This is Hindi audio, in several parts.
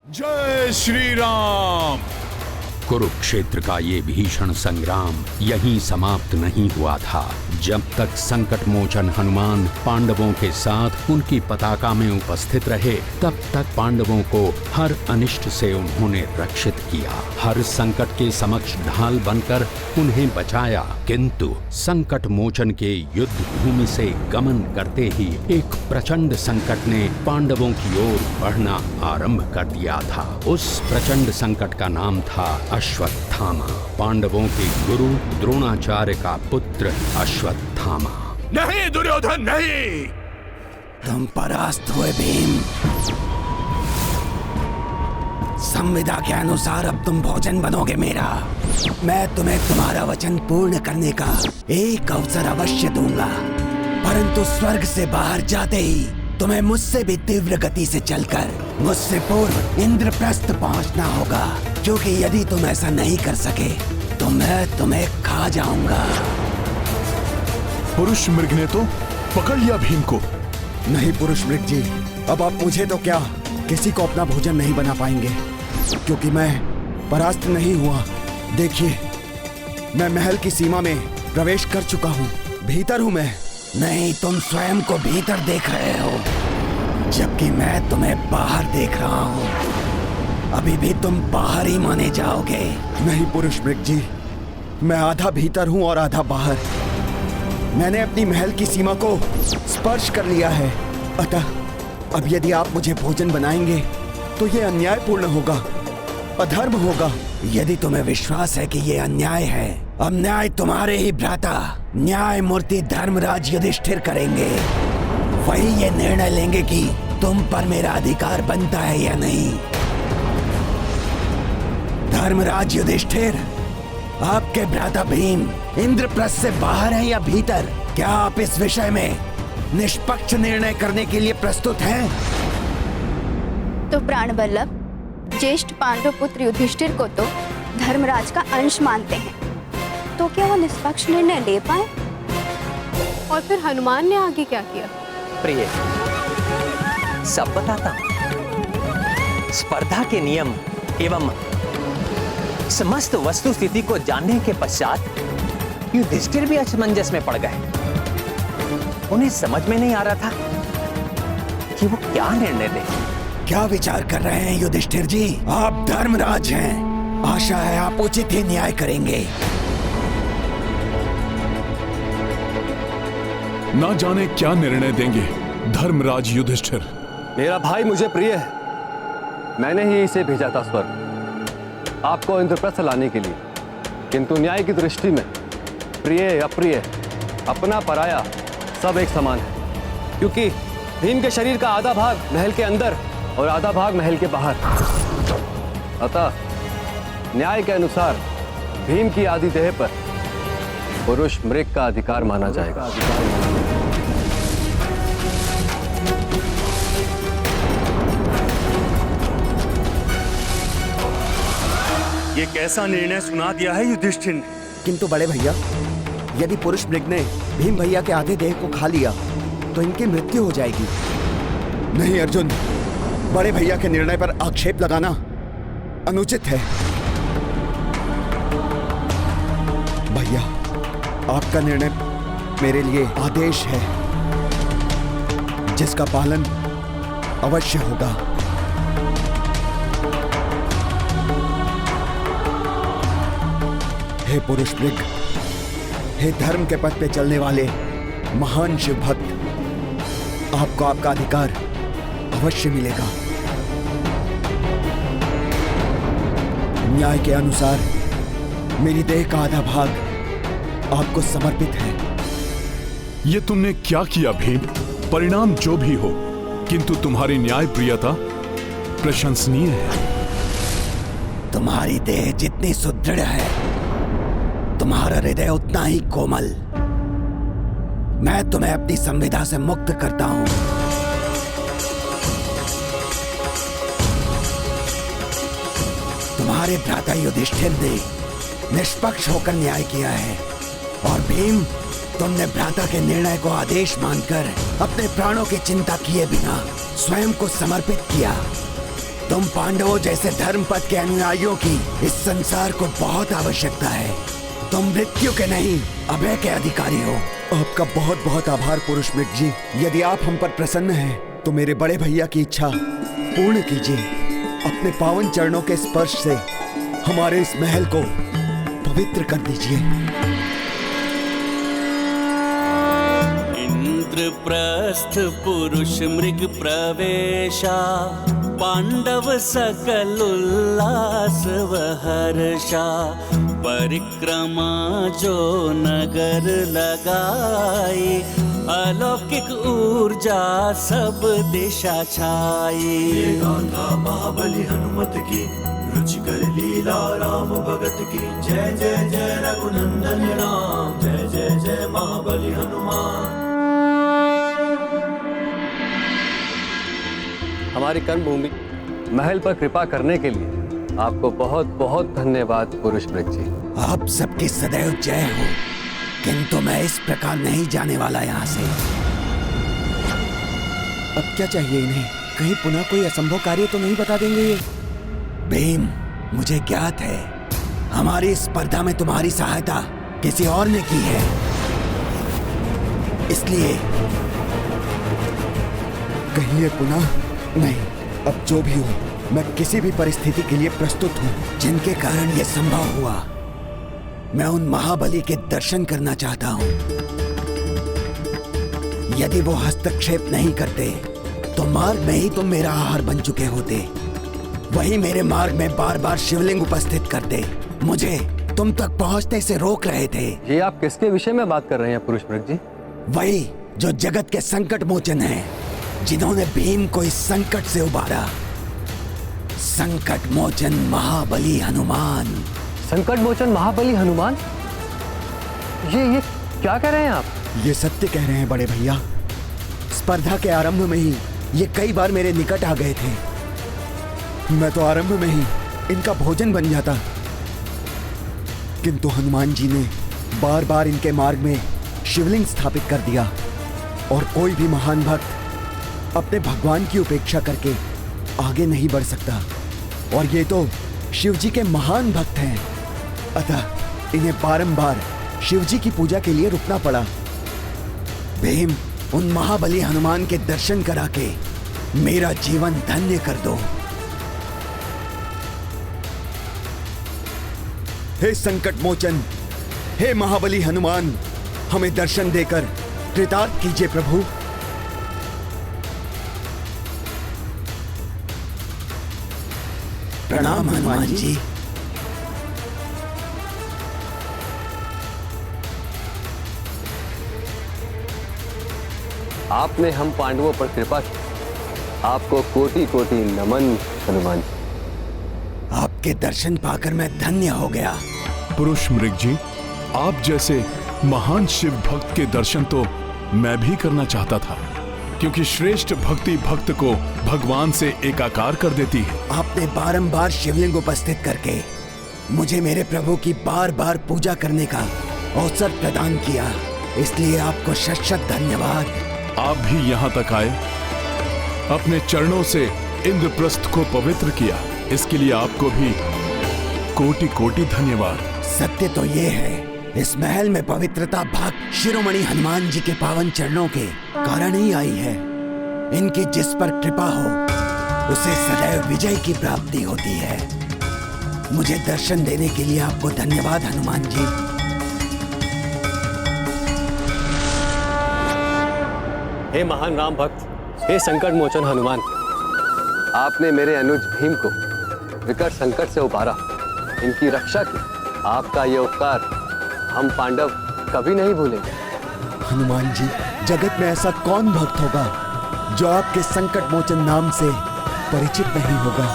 जय श्री राम। कुरुक्षेत्र का ये भीषण संग्राम यहीं समाप्त नहीं हुआ था। जब तक संकट मोचन हनुमान पांडवों के साथ उनकी पताका में उपस्थित रहे, तब तक पांडवों को हर अनिष्ट से उन्होंने रक्षित किया, हर संकट के समक्ष ढाल बनकर उन्हें बचाया। किंतु संकट मोचन के युद्ध भूमि से गमन करते ही एक प्रचंड संकट ने पांडवों की ओर बढ़ना आरंभ कर दिया था। उस प्रचंड संकट का नाम था अश्वत्थामा, पांडवों के गुरु द्रोणाचार्य का पुत्र अश्वत्थामा। नहीं दुर्योधन, नहीं, तुम परास्त हुए भीम। संविदा के अनुसार अब तुम भोजन बनोगे मेरा। मैं तुम्हें तुम्हारा वचन पूर्ण करने का एक अवसर अवश्य दूंगा, परंतु स्वर्ग से बाहर जाते ही तुम्हें मुझसे भी तीव्र गति से चलकर मुझसे पूर्व इंद्रप्रस्थ पहुंचना होगा, क्योंकि यदि तुम ऐसा नहीं कर सके तो मैं तुम्हें खा जाऊंगा। पुरुष मृग ने तो पकड़ लिया भीम को। नहीं पुरुष मृग जी, अब आप मुझे तो क्या किसी को अपना भोजन नहीं बना पाएंगे, क्योंकि मैं परास्त नहीं हुआ। देखिए, मैं महल की सीमा में प्रवेश कर चुका हूँ, भीतर हूँ मैं। नहीं, तुम स्वयं को भीतर देख रहे हो, जबकि मैं तुम्हें बाहर देख रहा हूँ। अभी भी तुम बाहर ही माने जाओगे। नहीं पुरुष मृग जी, मैं आधा भीतर हूँ और आधा बाहर। मैंने अपनी महल की सीमा को स्पर्श कर लिया है, अतः अब यदि आप मुझे भोजन बनाएंगे तो ये अन्यायपूर्ण होगा, अधर्म होगा। यदि तुम्हें विश्वास है कि ये अन्याय है, अब न्याय तुम्हारे ही भ्राता न्याय मूर्ति धर्मराज युधिष्ठिर करेंगे। वही ये निर्णय लेंगे कि तुम पर मेरा अधिकार बनता है या नहीं। धर्मराज युधिष्ठिर, आपके भ्राता भीम इंद्रप्रस्थ से बाहर है या भीतर? क्या आप इस विषय में निष्पक्ष निर्णय करने के लिए प्रस्तुत हैं? तो प्राणवल्लभ, ज्येष्ठ पांडव पुत्र युधिष्ठिर को तो धर्मराज का अंश मानते हैं, तो क्या वो निष्पक्ष निर्णय ले पाए? और फिर हनुमान ने आगे क्या किया? प्रिय, सब बताता हूं। स्पर्धा के नियम एवं समस्त वस्तु स्थिति को जानने के पश्चात युधिष्ठिर भी असमंजस में पड़ गए। उन्हें समझ में नहीं आ रहा था कि वो क्या निर्णय लें। क्या विचार कर रहे हैं युधिष्ठिर जी? आप धर्मराज हैं, आशा है आप उचित ही न्याय करेंगे। ना जाने क्या निर्णय देंगे धर्मराज युधिष्ठिर। मेरा भाई मुझे प्रिय है, मैंने ही इसे भेजा था स्वर्ग आपको इंद्रप्रस्थ लाने के लिए, किंतु न्याय की दृष्टि में प्रिय अप्रिय, अपना पराया सब एक समान है, क्योंकि भीम के शरीर का आधा भाग महल के अंदर और आधा भाग महल के बाहर। अतः न्याय के अनुसार भीम की आदि देह पर पुरुष मृग का अधिकार माना जाएगा। ये कैसा निर्णय सुना दिया है युधिष्ठिर ने? किंतु बड़े भैया, यदि पुरुष मृग ने भीम भैया के आधे देह को खा लिया तो इनकी मृत्यु हो जाएगी। नहीं अर्जुन, बड़े भैया के निर्णय पर आक्षेप लगाना अनुचित है। भैया, आपका निर्णय मेरे लिए आदेश है, जिसका पालन अवश्य होगा। हे पुरुष मृग, हे धर्म के पथ पे चलने वाले महान शिव भक्त, आपको आपका अधिकार अवश्य मिलेगा। न्याय के अनुसार मेरी देह का आधा भाग आपको समर्पित है। ये तुमने क्या किया भीम? परिणाम जो भी हो, किंतु तुम्हारी न्याय प्रियता प्रशंसनीय है। तुम्हारी देह जितनी सुदृढ़ है, तुम्हारा हृदय उतना ही कोमल। मैं तुम्हें अपनी संविदा से मुक्त करता हूं। तुम्हारे भ्राता युधिष्ठिर ने निष्पक्ष होकर न्याय किया है, और भीम, तुमने भ्राता के निर्णय को आदेश मानकर अपने प्राणों की चिंता किए बिना स्वयं को समर्पित किया। तुम पांडवों जैसे धर्मपथ के अनुयायियों की इस संसार को बहुत आवश्यकता है। तुम मृत्यु के नहीं, अभय के अधिकारी हो। आपका बहुत बहुत आभार पुरुष मृग जी। यदि आप हम पर प्रसन्न हैं, तो मेरे बड़े भैया की इच्छा पूर्ण कीजिए। अपने पावन चरणों के स्पर्श से हमारे इस महल को पवित्र कर दीजिए। इंद्रप्रस्थ पुरुष मृग प्रवेशा, पांडव सकल उल्लास हर्षा। परिक्रमा जो नगर लगाई, अलौकिक ऊर्जा सब दिशा छाई। महाबली हनुमत की रुचिकर लीला, राम भगत की जय जय जय रघुनंदन राम। जय जय जय महाबली हनुमान। हमारी कर्मभूमि महल पर कृपा करने के लिए आपको बहुत बहुत धन्यवाद पुरुष मृग जी। आप सबकी सदैव जय हो, किंतु मैं इस प्रकार नहीं जाने वाला यहाँ से। अब क्या चाहिए इन्हें? कहीं पुनः कोई असंभव कार्य तो नहीं बता देंगे ये? भीम, मुझे ज्ञात है हमारी स्पर्धा में तुम्हारी सहायता किसी और ने की है, इसलिए कहीं ये पुनः नहीं। अब जो भी हो, मैं किसी भी परिस्थिति के लिए प्रस्तुत हूँ। जिनके कारण ये संभव हुआ, मैं उन महाबली के दर्शन करना चाहता हूँ। यदि वो हस्तक्षेप नहीं करते तो मार्ग में ही तुम मेरा आहार बन चुके होते। वही मेरे मार्ग में बार बार शिवलिंग उपस्थित करते, मुझे तुम तक पहुंचने से रोक रहे थे। ये आप किसके विषय में बात कर रहे हैं पुरुष मृग जी? वही जो जगत के संकट मोचन हैं, जिन्होंने भीम को इस संकट से उबारा। संकट मोचन महाबली हनुमान। संकट मोचन महाबली हनुमान? ये क्या कह रहे हैं आप? ये सत्य कह रहे हैं बड़े भैया। स्पर्धा के आरंभ में ही ये कई बार मेरे निकट आ गए थे। मैं तो आरंभ में ही इनका भोजन बन जाता, किंतु हनुमान जी ने बार बार इनके मार्ग में शिवलिंग स्थापित कर दिया। और कोई भी महान भक्त अपने भगवान की उपेक्षा करके आगे नहीं बढ़ सकता, और ये तो शिव जी के महान भक्त हैं। अतः इन्हें बारंबार शिव जी की पूजा के लिए रुकना पड़ा। भीम, उन महाबली हनुमान के दर्शन करा के मेरा जीवन धन्य कर दो। हे संकट मोचन, हे महाबली हनुमान, हमें दर्शन देकर कृतार्थ कीजिए प्रभु। प्रणाम हनुमान जी। आपने हम पांडवों पर कृपा की, आपको कोटि कोटि नमन हनुमान जी। आपके दर्शन पाकर मैं धन्य हो गया। पुरुष मृग जी, आप जैसे महान शिव भक्त के दर्शन तो मैं भी करना चाहता था, क्योंकि श्रेष्ठ भक्ति भक्त को भगवान से एकाकार कर देती है। आपने बारंबार शिवलिंग उपस्थित करके मुझे मेरे प्रभु की बार बार पूजा करने का अवसर प्रदान किया, इसलिए आपको शत शत धन्यवाद। आप भी यहाँ तक आए, अपने चरणों से इंद्रप्रस्थ को पवित्र किया, इसके लिए आपको भी कोटि कोटि धन्यवाद। सत्य तो ये है, इस महल में पवित्रता भक्त शिरोमणि हनुमान जी के पावन चरणों के कारण ही आई है। इनकी जिस पर कृपा हो, उसे सदैव विजय की प्राप्ति होती है। मुझे दर्शन देने के लिए आपको धन्यवाद हनुमान जी। हे महान राम भक्त, हे संकट मोचन हनुमान, आपने मेरे अनुज भीम को विकट संकट से उबारा, इनकी रक्षा की। आपका ये उपकार हम पांडव कभी नहीं भूलेंगे। हनुमान जी, जगत में ऐसा कौन भक्त होगा जो आपके संकट मोचन नाम से परिचित नहीं होगा।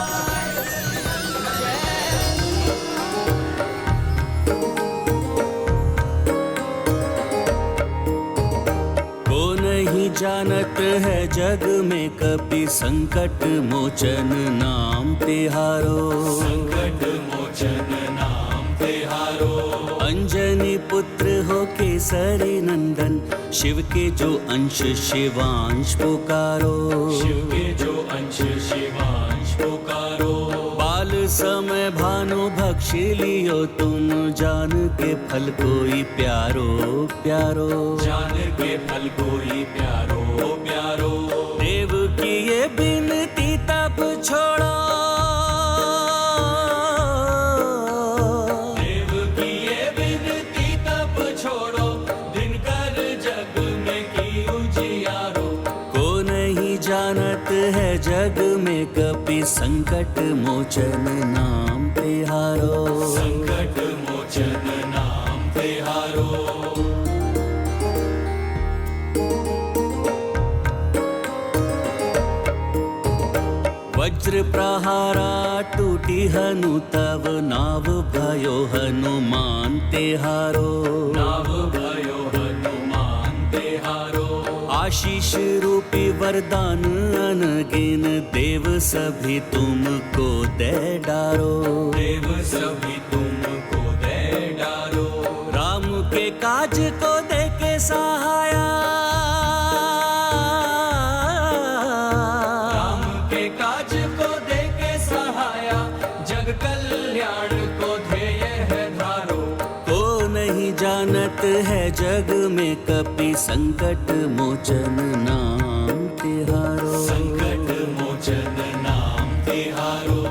को नहीं जानत है जग में कपि, संकट मोचन नाम तिहारो। संकट मोचन नाम तिहारो। अंजनी पुत्र हो केसरी नंदन, शिव के जो अंश शिवांश पुकारो। शिव के जो अंश शिवांश पुकारो। समय भानु भक्षी लियो तुम, जान के फल कोई प्यारो प्यारो, जान के फल कोई प्यारो प्यारो। देव की ये बिनती तब छोड़ो, देव की ये बिनती तब छोड़ो, दिनकर जग में की उजियारो। को नहीं जानत है जग में कपि, संकट मोचन नाम तिहारो, संकट मोचन नाम तिहारो। वज्र प्रहारा टूटी हनु तव, नाव भयो हनुमान तिहारो, नाव भयो हनुमान तिहारो। आशीष रूपी वरदान अनगिन, देव सभी तुमको दे डारो, देव सभी तुमको दे डारो। राम के काज को दे के सहाया, राम के काज को दे के सहाया, जग कल्याण को ध्येय है धारो। को नहीं जानत है जग में कपि, संकट मोचन नाम तिहारो, संकट मोचन नाम तिहारो।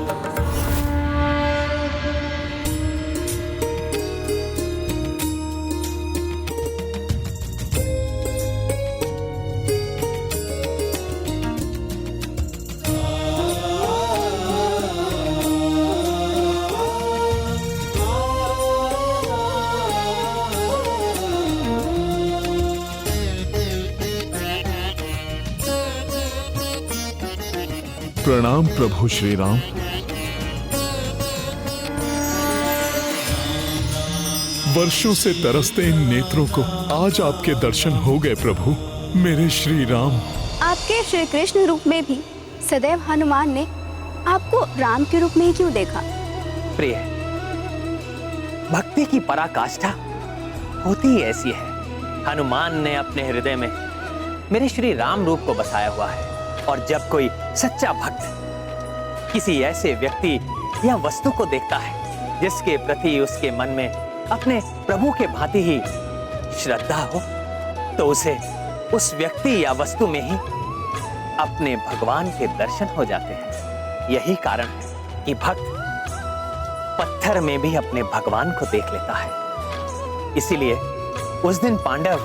प्रणाम प्रभु श्री राम। वर्षों से तरसते इन नेत्रों को आज आपके दर्शन हो गए प्रभु। मेरे श्री राम। आपके श्री कृष्ण रूप में भी सदैव हनुमान ने आपको राम के रूप में ही क्यों देखा? प्रिय, भक्ति की पराकाष्ठा होती ही ऐसी है। हनुमान ने अपने हृदय में मेरे श्री राम रूप को बसाया हुआ है, और जब कोई सच्चा भक्त किसी ऐसे व्यक्ति या वस्तु को देखता है जिसके प्रति उसके मन में अपने प्रभु के भांति ही श्रद्धा हो, तो उसे उस व्यक्ति या वस्तु में ही अपने भगवान के दर्शन हो जाते हैं। यही कारण है कि भक्त पत्थर में भी अपने भगवान को देख लेता है। इसीलिए उस दिन पांडव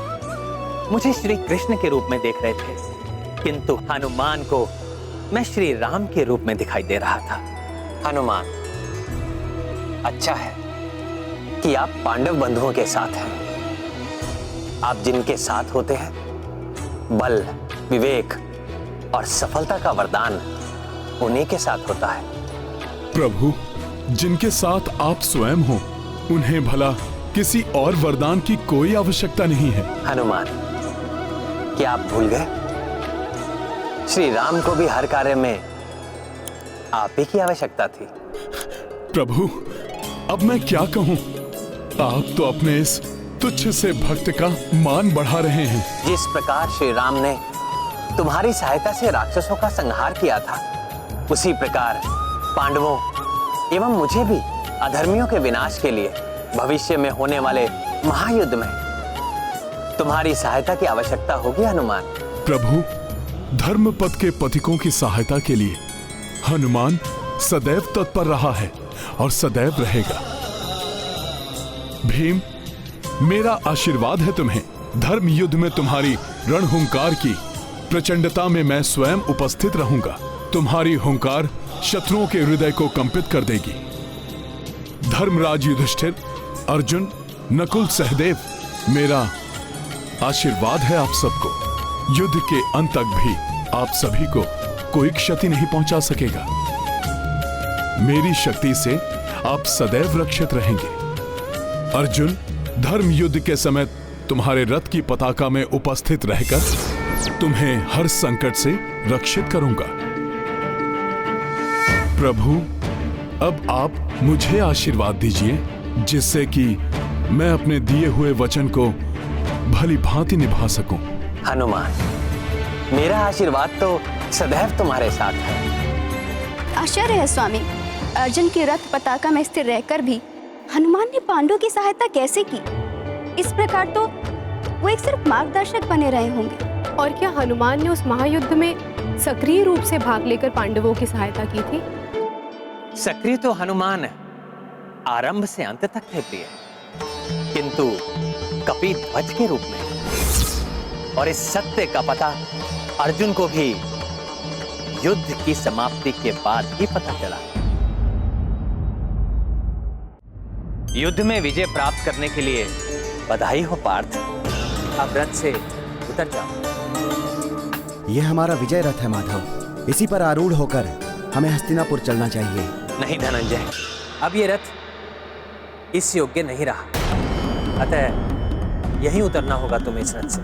मुझे श्री कृष्ण के रूप में देख रहे थे, किंतु हनुमान को मैं श्री राम के रूप में दिखाई दे रहा था। हनुमान, अच्छा है कि आप पांडव बंधुओं के साथ हैं। आप जिनके साथ होते हैं, बल, विवेक और सफलता का वरदान उन्हीं के साथ होता है। प्रभु, जिनके साथ आप स्वयं हो, उन्हें भला किसी और वरदान की कोई आवश्यकता नहीं है। हनुमान, क्या आप भूल गए? श्री राम को भी हर कार्य में आप ही की आवश्यकता थी। प्रभु, अब मैं क्या कहूं? आप तो अपने इस तुच्छ से भक्त का मान बढ़ा रहे हैं। जिस प्रकार श्री राम ने तुम्हारी सहायता से राक्षसों का संहार किया था, उसी प्रकार पांडवों एवं मुझे भी अधर्मियों के विनाश के लिए भविष्य में होने वाले महायुद्ध में तुम्हारी सहायता की आवश्यकता होगी। हनुमान, प्रभु, धर्म पथ के पथिकों की सहायता के लिए हनुमान सदैव तत्पर रहा है और सदैव रहेगा। भीम, मेरा आशीर्वाद है तुम्हें। धर्म युद्ध में तुम्हारी रणहुंकार की प्रचंडता में मैं स्वयं उपस्थित रहूंगा। तुम्हारी हुंकार शत्रुओं के हृदय को कंपित कर देगी। धर्मराज युधिष्ठिर, अर्जुन, नकुल, सहदेव, मेरा आशीर्वाद है आप सबको। युद्ध के अंत तक भी आप सभी को कोई क्षति नहीं पहुंचा सकेगा। मेरी शक्ति से आप सदैव रक्षित रहेंगे। अर्जुन, धर्म युद्ध के समय तुम्हारे रथ की पताका में उपस्थित रहकर तुम्हें हर संकट से रक्षित करूंगा। प्रभु, अब आप मुझे आशीर्वाद दीजिए, जिससे कि मैं अपने दिए हुए वचन को भली भांति निभा सकूं। हनुमान, मेरा आशीर्वाद तो सदैव तुम्हारे साथ है। आश्चर्य है स्वामी, अर्जुन की रथ पताका में स्थिर रहकर भी हनुमान ने पांडवों की सहायता कैसे की? इस प्रकार तो वो एक सिर्फ मार्गदर्शक बने रहे होंगे। और क्या हनुमान ने उस महायुद्ध में सक्रिय रूप से भाग लेकर पांडवों की सहायता की थी? सक्रिय तो हनुमान आरंभ से अंत तक थे प्रिय, किंतु कपि ध्वज के रूप में। और इस सत्य का पता अर्जुन को भी युद्ध की समाप्ति के बाद ही पता चला। युद्ध में विजय प्राप्त करने के लिए बधाई हो पार्थ। अब रथ से उतर जाओ। यह हमारा विजय रथ है माधव, इसी पर आरूढ़ होकर हमें हस्तिनापुर चलना चाहिए। नहीं धनंजय, अब ये रथ इस योग्य नहीं रहा, अतः यहीं उतरना होगा तुम्हें इस रथ से।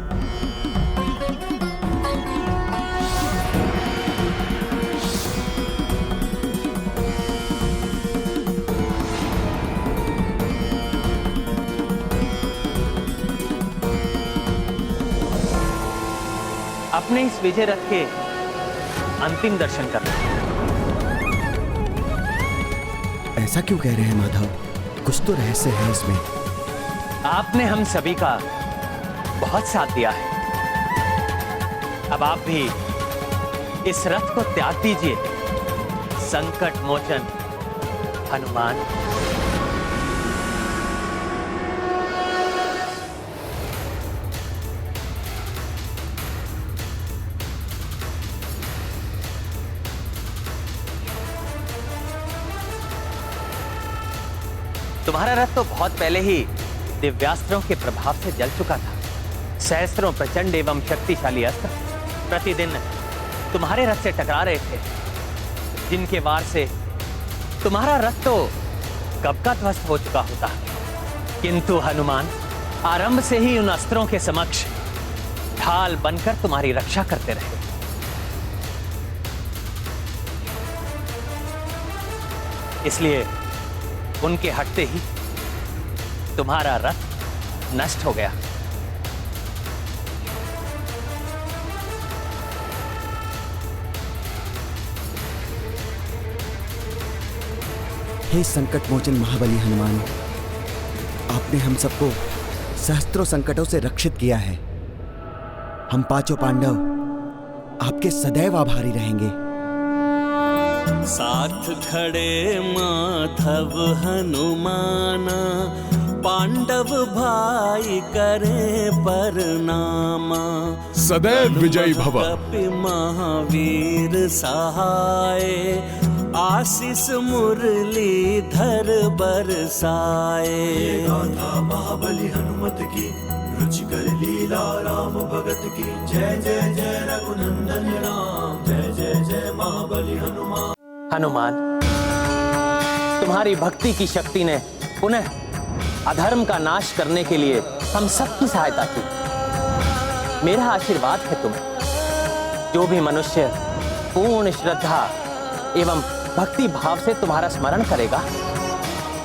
अपने इस विजय रथ के अंतिम दर्शन करना। ऐसा क्यों कह रहे हैं माधव? कुछ तो रहस्य है इसमें। आपने हम सभी का बहुत साथ दिया है, अब आप भी इस रथ को त्याग दीजिए। संकट मोचन हनुमान। तुम्हारा रथ तो बहुत पहले ही दिव्यास्त्रों के प्रभाव से जल चुका था। सहस्त्रों प्रचंड एवं शक्तिशाली अस्त्र प्रतिदिन तुम्हारे रथ से टकरा रहे थे, जिनके वार से तुम्हारा रथ तो कब का ध्वस्त हो चुका होता। किंतु हनुमान आरंभ से ही उन अस्त्रों के समक्ष ढाल बनकर तुम्हारी रक्षा करते रहे। इसलिए उनके हटते ही तुम्हारा रथ नष्ट हो गया। हे संकट मोचन महाबली हनुमान, आपने हम सबको सहस्त्रों संकटों से रक्षित किया है। हम पांचों पांडव आपके सदैव आभारी रहेंगे। साथ खड़े माधव हनुमाना, पांडव भाई करे परनामा। सदैव विजयी भव। कपि महावीर सहाय, आशीष मुरलीधर बरसाए। गाथा महाबली हनुमत की, रुचिकर लीला राम भगत की। जय जय जय रघुनंदन राम, जय जय जय महाबली हनुमान। हनुमान, तुम्हारी भक्ति की शक्ति ने पुनः अधर्म का नाश करने के लिए हम सबकी सहायता की। मेरा आशीर्वाद है तुम्हें। जो भी मनुष्य पूर्ण श्रद्धा एवं भक्ति भाव से तुम्हारा स्मरण करेगा,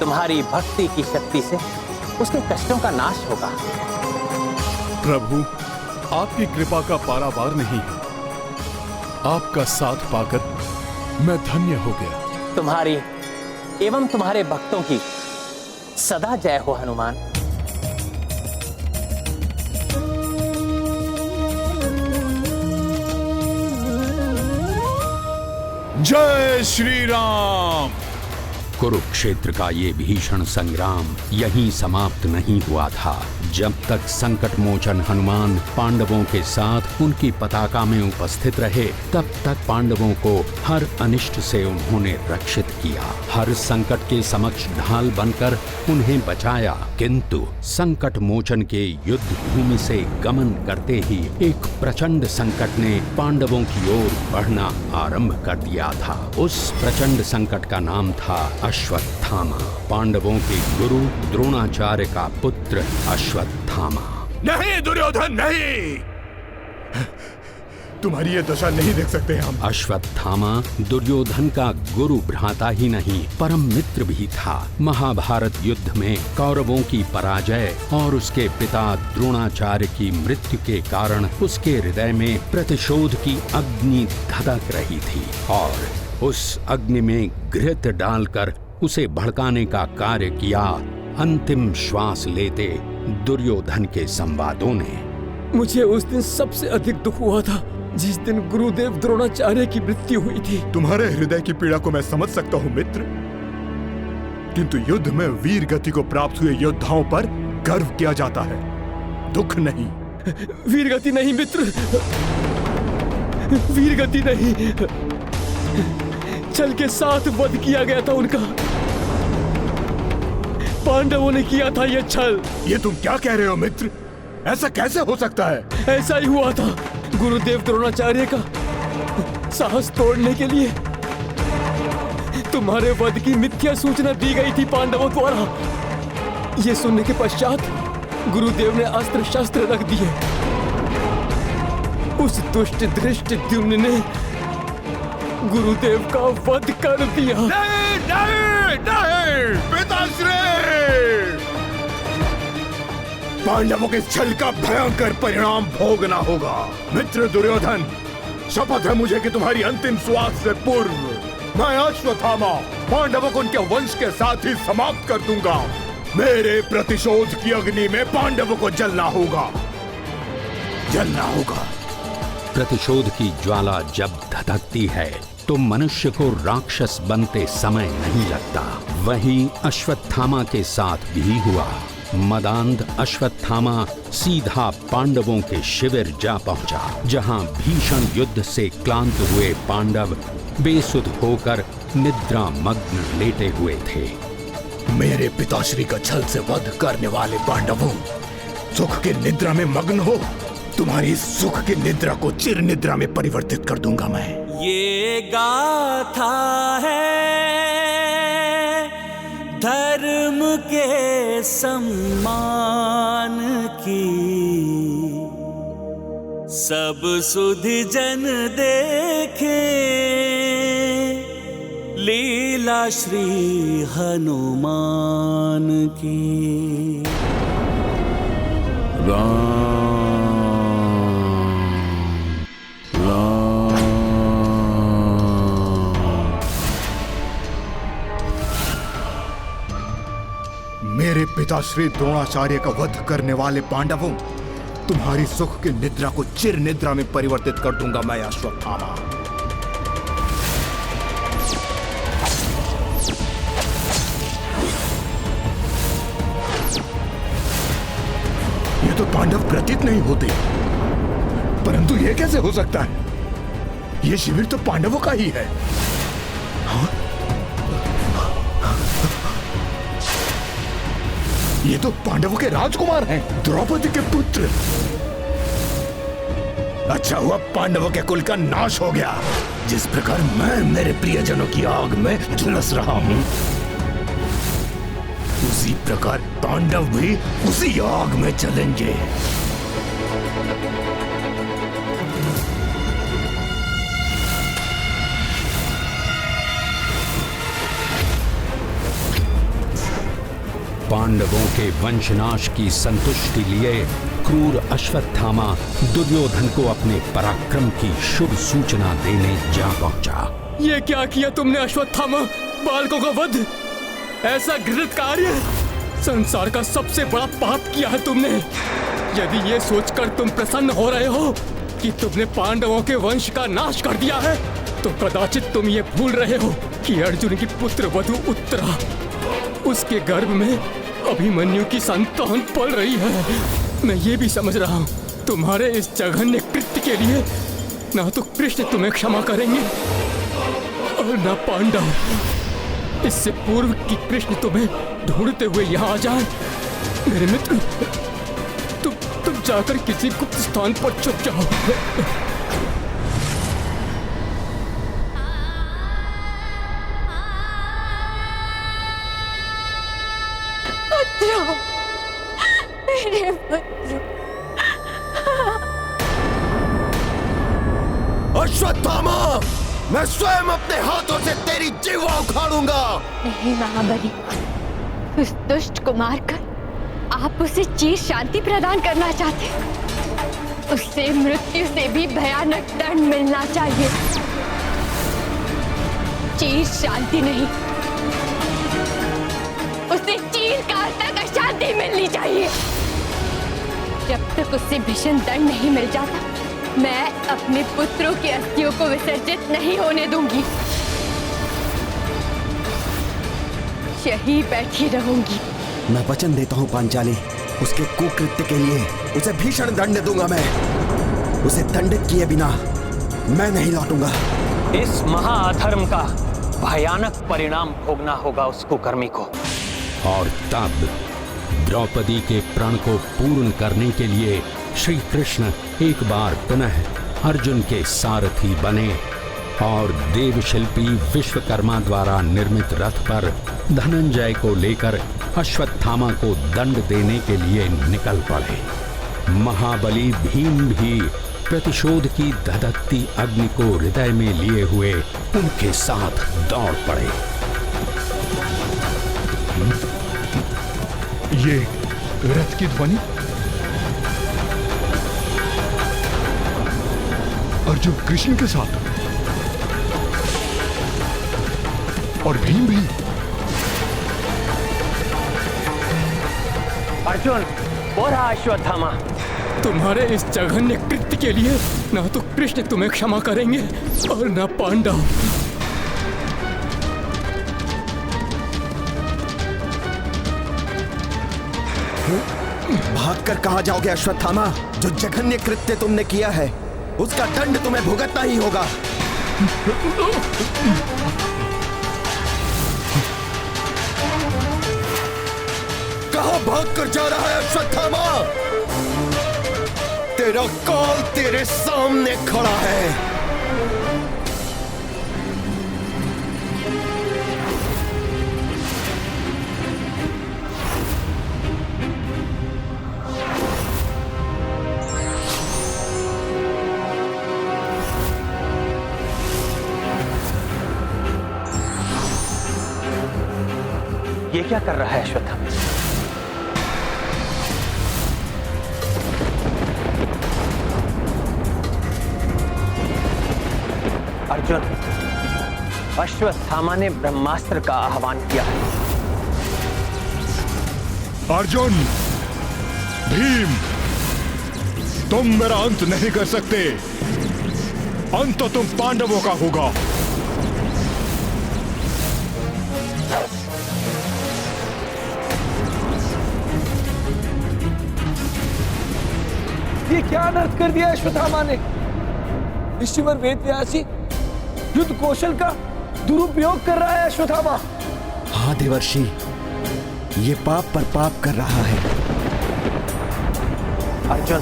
तुम्हारी भक्ति की शक्ति से उसके कष्टों का नाश होगा। प्रभु, आपकी कृपा का पारावार नहीं। आपका साथ पाकर मैं धन्य हो गया। तुम्हारी एवं तुम्हारे भक्तों की सदा जय हो हनुमान। जय श्री राम। कुरुक्षेत्र का ये भीषण संग्राम यहीं समाप्त नहीं हुआ था। जब तक संकट मोचन हनुमान पांडवों के साथ उनकी पताका में उपस्थित रहे, तब तक पांडवों को हर अनिष्ट से उन्होंने रक्षित किया, हर संकट के समक्ष ढाल बनकर उन्हें बचाया। किंतु संकट मोचन के युद्ध भूमि से गमन करते ही एक प्रचंड संकट ने पांडवों की ओर बढ़ना आरंभ कर दिया था। उस प्रचंड संकट का नाम था अश्वत्थामा, पांडवों के गुरु द्रोणाचार्य का पुत्र अश्वत्थामा। नहीं दुर्योधन, नहीं, तुम्हारी ये दशा नहीं देख सकते हम। अश्वत्थामा दुर्योधन का गुरु भ्राता ही नहीं, परम मित्र भी था। महाभारत युद्ध में कौरवों की पराजय और उसके पिता द्रोणाचार्य की मृत्यु के कारण उसके हृदय में प्रतिशोध की अग्नि धधक रही थी और उस अग्नि में घृत डालकर उसे भड़काने का कार्य किया अंतिम श्वास लेते दुर्योधन के संवादों ने। मुझे उस दिन सबसे अधिक दुख हुआ था जिस दिन गुरुदेव द्रोणाचार्य की मृत्यु हुई थी। तुम्हारे हृदय की पीड़ा को मैं समझ सकता हूँ मित्र, किंतु युद्ध में वीर गति को प्राप्त हुए योद्धाओं पर गर्व किया जाता है, दुख नहीं। वीर गति नहीं मित्र, वीर गति नहीं, छल के साथ वध किया गया था उनका। पांडवों ने किया था ये छल। ये तुम क्या कह रहे हो मित्र? ऐसा कैसे हो सकता है? ऐसा ही हुआ था। गुरुदेव द्रोणाचार्य का साहस तोड़ने के लिए तुम्हारे वध की मिथ्या सूचना दी गई थी पांडवों द्वारा। ये सुनने के पश्चात गुरुदेव ने अस्त्र शस्त्र रख दिए। उस दुष्ट धृष्टद्युम्न ने गुरुदेव का वध कर दिया। नहीं, नहीं, नहीं, पिताश्री! पांडवों के छल का भयंकर परिणाम भोगना होगा। मित्र दुर्योधन, शपथ है मुझे कि तुम्हारी अंतिम श्वास से पूर्व मैं अश्वत्थामा पांडवों को उनके वंश के साथ ही समाप्त कर दूंगा। मेरे प्रतिशोध की अग्नि में पांडवों को जलना होगा, जलना होगा। प्रतिशोध की ज्वाला जब धधकती है तो मनुष्य को राक्षस बनते समय नहीं लगता। वही अश्वत्थामा के साथ भी हुआ। मदांध अश्वत्थामा सीधा पांडवों के शिविर जा पहुंचा, जहां भीषण युद्ध से क्लांत हुए पांडव बेसुध होकर निद्रा मग्न लेटे हुए थे। मेरे पिताश्री का छल से वध करने वाले पांडवों, सुख की निद्रा में मग्न हो। तुम्हारी सुख की निद्रा को चिर निद्रा में परिवर्तित कर दूंगा मैं। ये गाथा है धर्म के सम्मान की, सब सुधि जन देखे लीला श्री हनुमान की। मेरे पिताश्री द्रोणाचार्य का वध करने वाले पांडवों, तुम्हारी सुख की निद्रा को चिर निद्रा में परिवर्तित कर दूंगा मैं अश्वत्थामा। ये तो पांडव प्रतीत नहीं होते, परंतु ये कैसे हो सकता है? ये शिविर तो पांडवों का ही है। हाँ? ये तो पांडवों के राजकुमार हैं, द्रौपदी के पुत्र। अच्छा हुआ पांडवों के कुल का नाश हो गया। जिस प्रकार मैं मेरे प्रियजनों की आग में झुलस रहा हूं, उसी प्रकार पांडव भी उसी आग में चलेंगे। पांडवों के वंशनाश की संतुष्टि लिए क्रूर अश्वत्थामा दुर्योधन को अपने पराक्रम की शुभ सूचना देने जा पहुंचा। ये क्या किया तुमने अश्वत्थामा? बालकों का वध, ऐसा घृणित कार्य, संसार का सबसे बड़ा पाप किया है तुमने। यदि ये सोचकर तुम प्रसन्न हो रहे हो कि तुमने पांडवों के वंश का नाश कर दिया है, तो कदाचित तुम ये भूल रहे हो कि अर्जुन की पुत्र वधु उत्तरा, उसके गर्भ में अभिमन्यु की संतान पल रही है। मैं ये भी समझ रहा हूँ तुम्हारे इस जघन्य कृत्य के लिए ना तो कृष्ण तुम्हें क्षमा करेंगे और ना पांडव। इससे पूर्व कि कृष्ण तुम्हें ढूंढते हुए यहाँ आ जाए, मेरे मित्र, तुम जाकर किसी गुप्त स्थान पर छुप जाओ। मेरे पुत्र। अश्वत्थामा, मैं स्वयं अपने हाथों से तेरी जीवा उखाड़ूंगा। नहीं महाबली, उस दुष्ट को मारकर आप उसे चिर शांति प्रदान करना चाहते। उसे मृत्यु से भी भयानक दंड मिलना चाहिए। चीर शांति नहीं, उसे चीर काटने का शांति मिलनी चाहिए। जब तक उससे भीषण दंड नहीं मिल जाता, मैं अपने पुत्रों की अस्थियों को विसर्जित नहीं होने दूंगी। यहीं बैठी रहूंगी। मैं वचन देता हूँ पांचाली, उसके कुकृत्य के लिए उसे भीषण दंड दूंगा। मैं उसे दंडित किए बिना मैं नहीं लौटूंगा। इस महाअधर्म का भयानक परिणाम भोगना होगा उस कुकर्मी को। और तब द्रौपदी के प्रण को पूर्ण करने के लिए श्री कृष्ण एक बार पुनः अर्जुन के सारथी बने और देवशिल्पी विश्वकर्मा द्वारा निर्मित रथ पर धनंजय को लेकर अश्वत्थामा को दंड देने के लिए निकल पड़े। महाबली भीम भी प्रतिशोध की धधकती अग्नि को हृदय में लिए हुए उनके साथ दौड़ पड़े। ये रथ की ध्वनि, अर्जुन कृष्ण के साथ और भीम भी। अर्जुन, वो रहा अश्वत्थामा। तुम्हारे इस जघन्य कृत्य के लिए ना तो कृष्ण तुम्हें क्षमा करेंगे और ना पांडव। भागकर कहां जाओगे अश्वत्थामा? जो जघन्य कृत्य तुमने किया है उसका दंड तुम्हें भुगतना ही होगा। कहां भागकर जा रहा है अश्वत्थामा? तेरा काल तेरे सामने खड़ा है। ये क्या कर रहा है अश्वत्थामा? अर्जुन, अश्वत्थामा ने ब्रह्मास्त्र का आह्वान किया है। अर्जुन, भीम, तुम मेरा अंत नहीं कर सकते। अंत तो तुम पांडवों का होगा। ये क्या अनर्थ कर दिया अश्वत्थामा ने? ऋषिवर वेदव्यासी युद्ध कौशल का दुरुपयोग कर रहा है अश्वत्थामा। हाँ देवर्षि, ये पाप पर पाप कर रहा है। अर्जुन,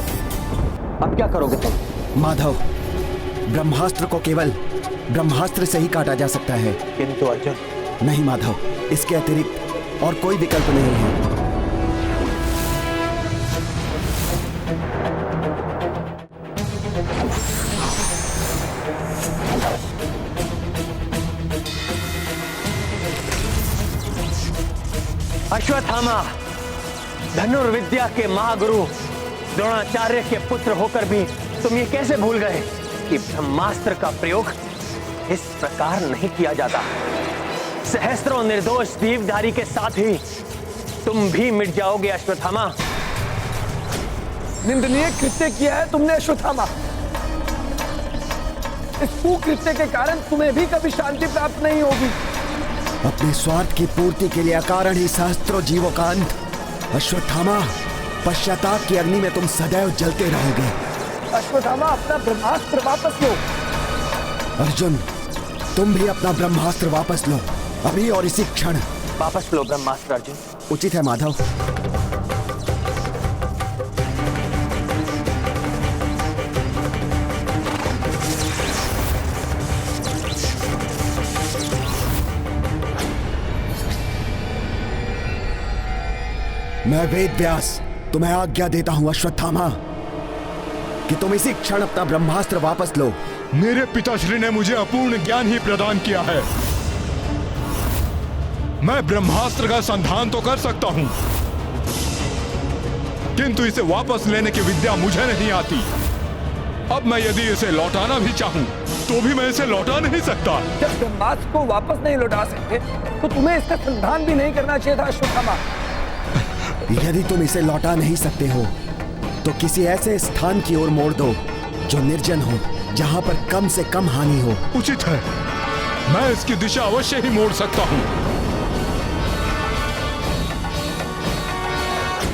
अब क्या करोगे तुम? माधव, ब्रह्मास्त्र को केवल ब्रह्मास्त्र से ही काटा जा सकता है। किंतु अर्जुन। नहीं माधव, इसके अतिरिक्त और कोई विकल्प नहीं है। अश्वत्थामा, धनुर्विद्या के महागुरु द्रोणाचार्य के पुत्र होकर भी तुम ये कैसे भूल गए कि ब्रह्मास्त्र का प्रयोग इस प्रकार नहीं किया जाता। सहस्त्रों निर्दोष दीवधारी के साथ ही तुम भी मिट जाओगे अश्वत्थामा। निंदनीय कृत्य किया है तुमने अश्वत्थामा। इस कुकृत्य के कारण तुम्हें भी कभी शांति प्राप्त नहीं होगी। अपने स्वार्थ की पूर्ति के लिए अकारण ही सहस्त्रों जीवों का अंत। अश्वत्थामा, पश्चाताप की अग्नि में तुम सदैव जलते रहोगे। अश्वत्थामा, अपना ब्रह्मास्त्र वापस लो। अर्जुन, तुम भी अपना ब्रह्मास्त्र वापस लो, अभी और इसी क्षण। वापस लो ब्रह्मास्त्र अर्जुन। उचित है माधव। मैं वेदव्यास तुम्हें आज्ञा देता हूं अश्वत्थामा कि तुम इसी क्षण अपना ब्रह्मास्त्र वापस लो। मेरे पिताश्री ने मुझे अपूर्ण ज्ञान ही प्रदान किया है। मैं ब्रह्मास्त्र का संधान तो कर सकता हूं, किंतु इसे वापस लेने की विद्या मुझे नहीं आती। अब मैं यदि इसे लौटाना भी चाहूं तो भी मैं इसे लौटा नहीं सकता। जब ब्रह्मास्त्र को वापस नहीं लौटा सकते तो तुम्हें इसका संधान भी नहीं करना चाहिए था अश्वत्थामा। यदि तुम इसे लौटा नहीं सकते हो तो किसी ऐसे स्थान की ओर मोड़ दो जो निर्जन हो, जहां पर कम से कम हानि हो। उचित है, मैं इसकी दिशा अवश्य ही मोड़ सकता हूं।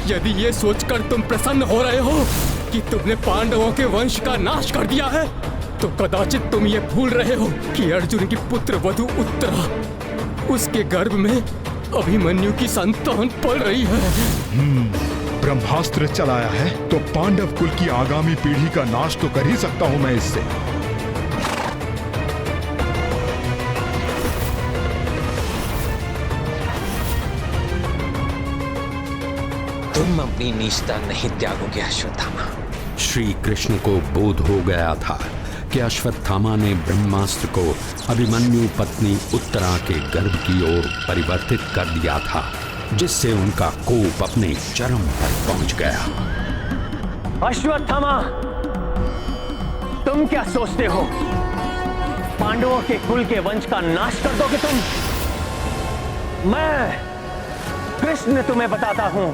यदि ये सोचकर तुम प्रसन्न हो रहे हो कि तुमने पांडवों के वंश का नाश कर दिया है, तो कदाचित तुम ये भूल रहे हो कि अर्जुन की पुत्र वधु उत्तरा, उसके गर्भ में अभिमन्यु की संतान पल रही है। ब्रह्मास्त्र चलाया है तो पांडव कुल की आगामी पीढ़ी का नाश तो कर ही सकता हूं मैं इससे। तुम अपनी नीचता नहीं त्यागोगे अश्वत्थामा। श्री कृष्ण को बोध हो गया था कि अश्वत्थामा ने ब्रह्मास्त्र को अभिमन्यु पत्नी उत्तरा के गर्भ की ओर परिवर्तित कर दिया था, जिससे उनका कोप अपने चरम पर पहुंच गया। अश्वत्थामा, तुम क्या सोचते हो पांडवों के कुल के वंश का नाश कर दोगे तुम? मैं कृष्ण तुम्हें बताता हूं,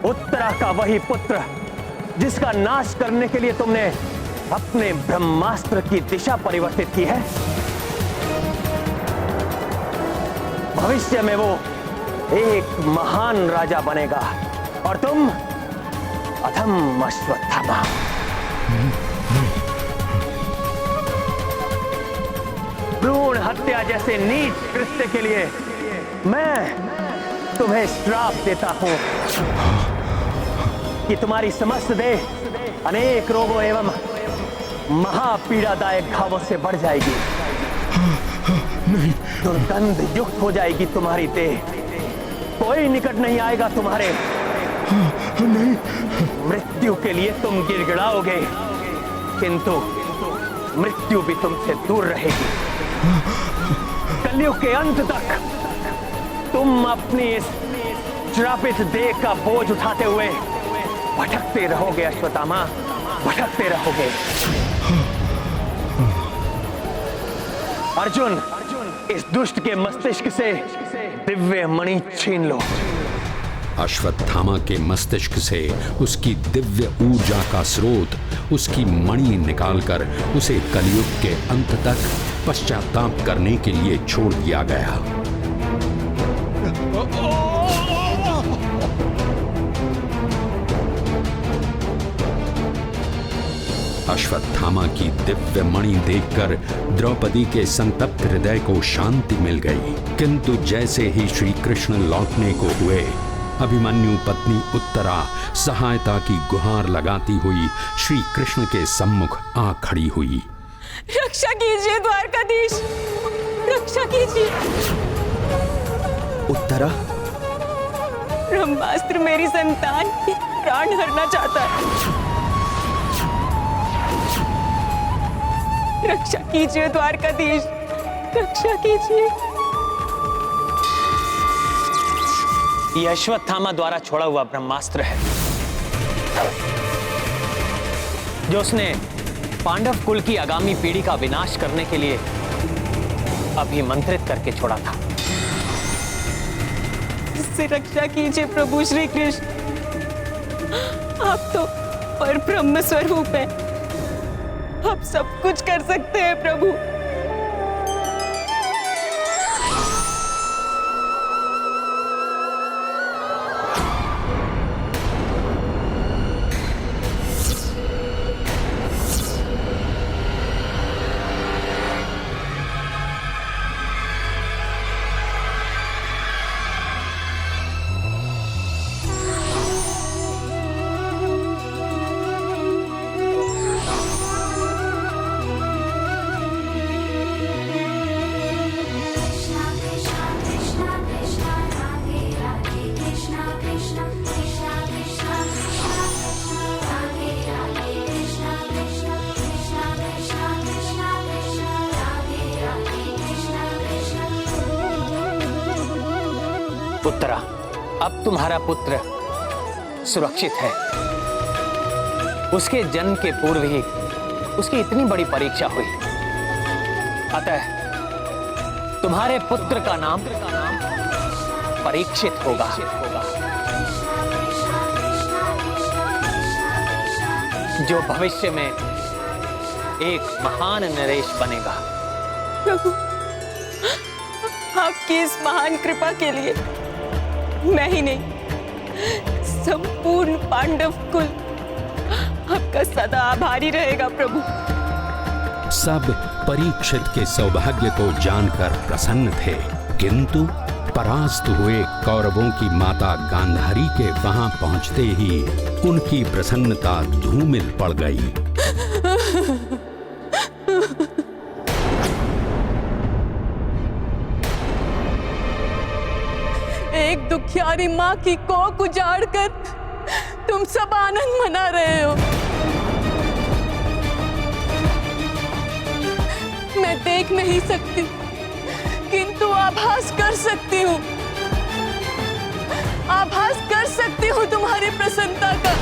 उत्तरा का वही पुत्र जिसका नाश करने के लिए तुमने अपने ब्रह्मास्त्र की दिशा परिवर्तित की है, भविष्य में वो एक महान राजा बनेगा और तुम अधम अश्वत्थामा। भ्रूण हत्या जैसे नीच कृत्य के लिए मैं तुम्हें श्राप देता हूं कि तुम्हारी समस्त देह अनेक रोगों एवं महापीड़ादायक घावों से बढ़ जाएगी। दुर्गंध युक्त हो जाएगी तुम्हारी देह, कोई निकट नहीं आएगा तुम्हारे। नहीं। मृत्यु के लिए तुम गिड़गिड़ाओगे, किंतु मृत्यु भी तुमसे दूर रहेगी। कलयुग के अंत तक तुम अपनी इस श्रापित देह का बोझ उठाते हुए भटकते रहोगे अश्वत्थामा, भटकते रहोगे। अर्जुन, इस दुष्ट के मस्तिष्क से दिव्य मणि छीन लो। अश्वत्थामा के मस्तिष्क से उसकी दिव्य ऊर्जा का स्रोत, उसकी मणि निकालकर उसे कलयुग के अंत तक पश्चाताप करने के लिए छोड़ दिया गया। अश्वत्थामा की दिव्य मणि देखकर द्रौपदी के संतप्त हृदय को शांति मिल गई, किंतु जैसे ही श्री कृष्ण लौटने को हुए, अभिमन्यु पत्नी उत्तरा सहायता की गुहार लगाती हुई श्री कृष्ण के सम्मुख आ खड़ी हुई। रक्षा कीजिए द्वारकाधीश, रक्षा कीजिए। उत्तरा, ब्रह्मास्त्र मेरी संतान की प्राण हरना चाहता है। रक्षा कीजिए द्वारकाधीश, रक्षा कीजिए। यह अश्वत्थामा द्वारा छोड़ा हुआ ब्रह्मास्त्र है जो उसने पांडव कुल की आगामी पीढ़ी का विनाश करने के लिए अभिमंत्रित करके छोड़ा था। इससे रक्षा कीजिए प्रभु श्री कृष्ण, आप तो परब्रह्म स्वरूप हैं, आप सब कुछ कर सकते हैं प्रभु। उत्तरा, अब तुम्हारा पुत्र सुरक्षित है। उसके जन्म के पूर्व ही उसकी इतनी बड़ी परीक्षा हुई, अतः तुम्हारे पुत्र का नाम परीक्षित होगा। जो भविष्य में एक महान नरेश बनेगा। प्रभु, आपकी इस महान कृपा के लिए मैं ही नहीं, संपूर्ण पांडव कुल आपका सदा आभारी रहेगा प्रभु। सब परीक्षित के सौभाग्य को जानकर प्रसन्न थे, किंतु परास्त हुए कौरवों की माता गांधारी के वहां पहुंचते ही उनकी प्रसन्नता धूमिल पड़ गई। एक दुखियारी माँ की कोख उजाड़कर तुम सब आनंद मना रहे हो। मैं देख नहीं सकती, किंतु आभास कर सकती हूँ। आभास कर सकती हूँ तुम्हारी प्रसन्नता का।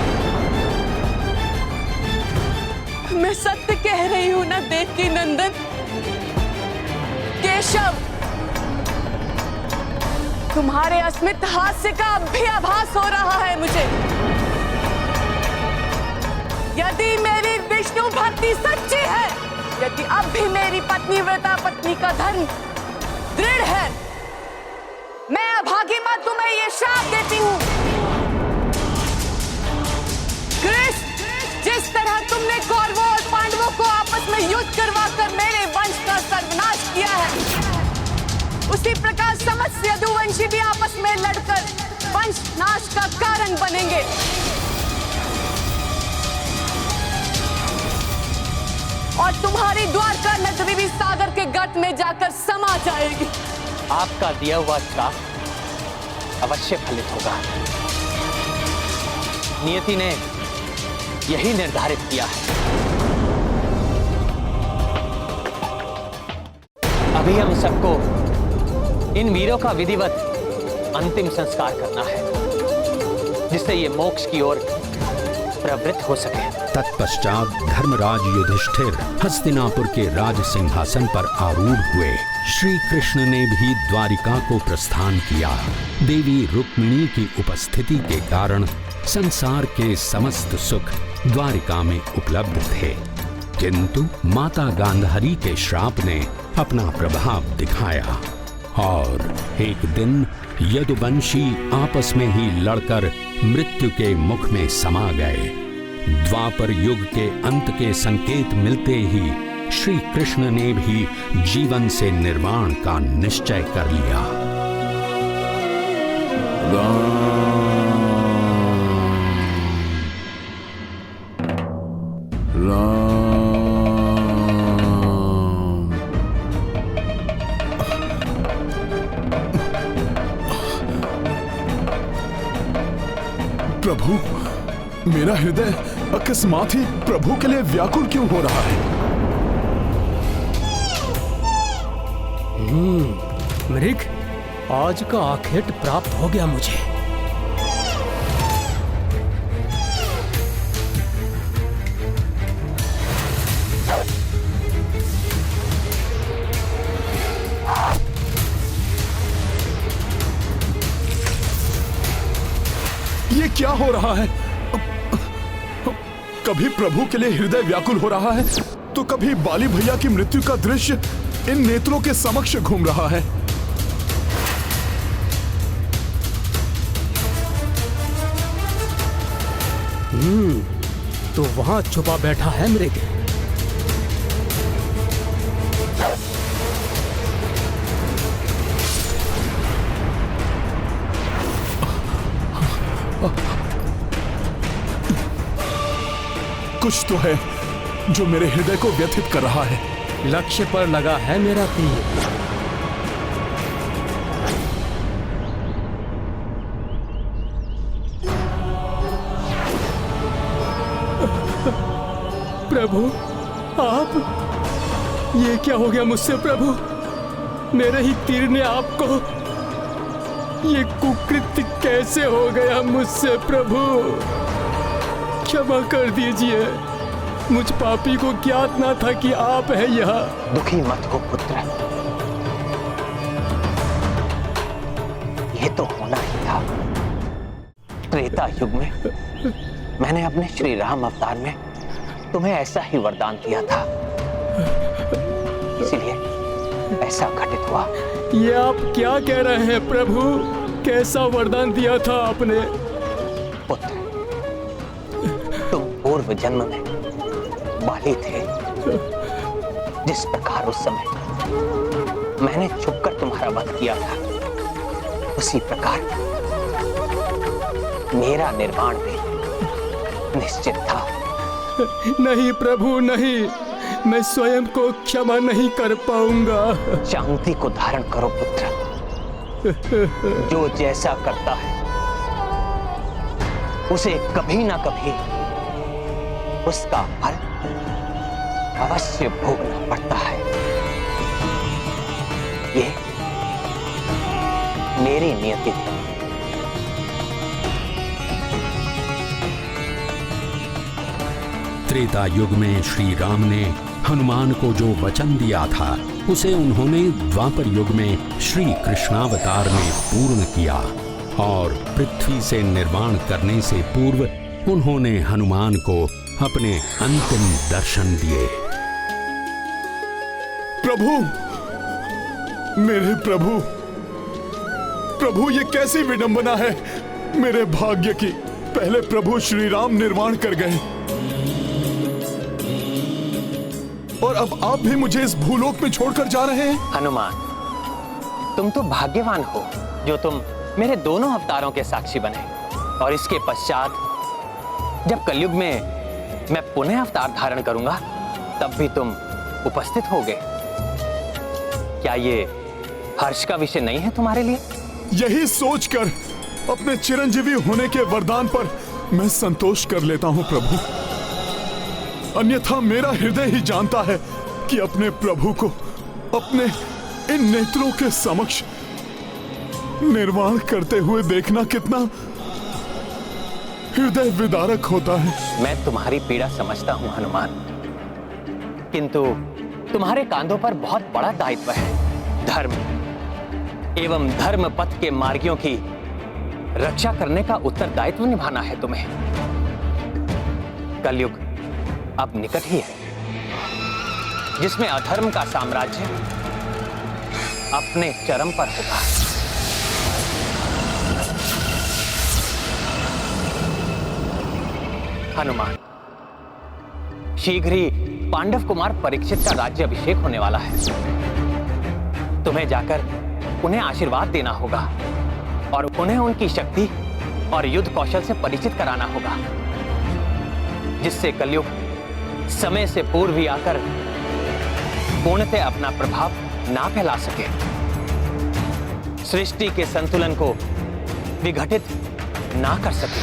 मैं सत्य कह रही हूँ ना देवकी नंदन? केशव, तुम्हारे अस्मित हास्य का अब भी आभास हो रहा है मुझे। यदि मेरी विष्णु भक्ति सच्ची है, यदि अब भी मेरी पत्नी व्रता पत्नी का धर्म दृढ़ है, मैं अभागी मां तुम्हें ये श्राप देती हूँ। कृष्ण, जिस तरह तुमने कौरवों और पांडवों को आपस में युद्ध करवाकर मेरे वंश का सर्वनाश किया है, उसी प्रकार समस्त यदुवंशी भी आपस में लड़कर वंश नाश का कारण बनेंगे। और तुम्हारी द्वारका नगरी भी सागर के गट में जाकर समा जाएगी। आपका दिया हुआ श्राप अवश्य फलित होगा। नियति ने यही निर्धारित किया है। अभी हम सबको इन वीरों का विधिवत अंतिम संस्कार करना है, जिससे ये मोक्ष की ओर प्रवृत्त हो सके। तत्पश्चात धर्मराज युधिष्ठिर हस्तिनापुर के राज सिंहासन पर आरूढ़ हुए। श्री कृष्ण ने भी द्वारिका को प्रस्थान किया। देवी रुक्मिणी की उपस्थिति के कारण संसार के समस्त सुख द्वारिका में उपलब्ध थे, किंतु माता गांधारी के श्राप ने अपना प्रभाव दिखाया और एक दिन यदुवंशी आपस में ही लड़कर मृत्यु के मुख में समा गए। द्वापर युग के अंत के संकेत मिलते ही श्री कृष्ण ने भी जीवन से निर्वाण का निश्चय कर लिया। प्रभु, मेरा हृदय अकस्मात ही प्रभु के लिए व्याकुल क्यों हो रहा है? मृग, आज का आखेट प्राप्त हो गया मुझे। ये क्या हो रहा है? कभी प्रभु के लिए हृदय व्याकुल हो रहा है, तो कभी बाली भैया की मृत्यु का दृश्य इन नेत्रों के समक्ष घूम रहा है। तो वहां छुपा बैठा है मृग। कुछ तो है जो मेरे हृदय को व्यथित कर रहा है। लक्ष्य पर लगा है मेरा तीर। प्रभु, आप, ये क्या हो गया मुझसे प्रभु? मेरे ही तीर ने आपको, ये कुकृत्य कैसे हो गया मुझसे प्रभु? क्षमा कर दीजिए, मुझ पापी को ज्ञात ना था कि आप है यहाँ। दुखी मत हो पुत्र, ये तो होना ही था। त्रेता युग में मैंने अपने श्री राम अवतार में तुम्हें ऐसा ही वरदान दिया था, इसीलिए ऐसा घटित हुआ। ये आप क्या कह रहे हैं प्रभु? कैसा वरदान दिया था आपने? पुत्र, तुम पूर्व जन्म में बाली थे। जिस प्रकार उस समय मैंने छुपकर तुम्हारा वध किया था, उसी प्रकार मेरा निर्माण भी निश्चित था। नहीं प्रभु नहीं, मैं स्वयं को क्षमा नहीं कर पाऊंगा। शांति को धारण करो पुत्र। जो जैसा करता है उसे कभी ना कभी उसका फल अवश्य भोगना पड़ता है। ये मेरी नियति थी। त्रेता युग में श्री राम ने हनुमान को जो वचन दिया था, उसे उन्होंने द्वापर युग में श्री कृष्णावतार में पूर्ण किया और पृथ्वी से निर्माण करने से पूर्व उन्होंने हनुमान को अपने अंतिम दर्शन दिए। प्रभु, मेरे प्रभु, प्रभु ये कैसी विडंबना है मेरे भाग्य की। पहले प्रभु श्री राम निर्माण कर गए और अब आप भी मुझे इस भूलोक में छोड़कर जा रहे हैं। हनुमान, तुम तो भाग्यवान हो जो तुम मेरे दोनों अवतारों के साक्षी बने, और इसके पश्चात जब कलयुग में मैं पुनः अवतार धारण करूंगा तब भी तुम उपस्थित होगे। क्या ये हर्ष का विषय नहीं है तुम्हारे लिए? यही सोचकर अपने चिरंजीवी होने के वरदान पर मैं संतोष कर लेता हूं प्रभु। अन्यथा मेरा हृदय ही जानता है कि अपने प्रभु को अपने इन नेत्रों के समक्ष निर्वाण करते हुए देखना कितना हृदय विदारक होता है। मैं तुम्हारी पीड़ा समझता हूं हनुमान, किंतु तुम्हारे कांधों पर बहुत बड़ा दायित्व है। धर्म एवं धर्म पथ के मार्गियों की रक्षा करने का उत्तरदायित्व निभाना है तुम्हें। कलयुग अब निकट ही है, जिसमें अधर्म का साम्राज्य अपने चरम पर होगा। हनुमान, शीघ्र ही पांडव कुमार परीक्षित का राज्य अभिषेक होने वाला है। तुम्हें जाकर उन्हें आशीर्वाद देना होगा और उन्हें उनकी शक्ति और युद्ध कौशल से परिचित कराना होगा, जिससे कलयुग समय से पूर्व ही आकर पूर्णतः अपना प्रभाव ना फैला सके, सृष्टि के संतुलन को विघटित ना कर सके।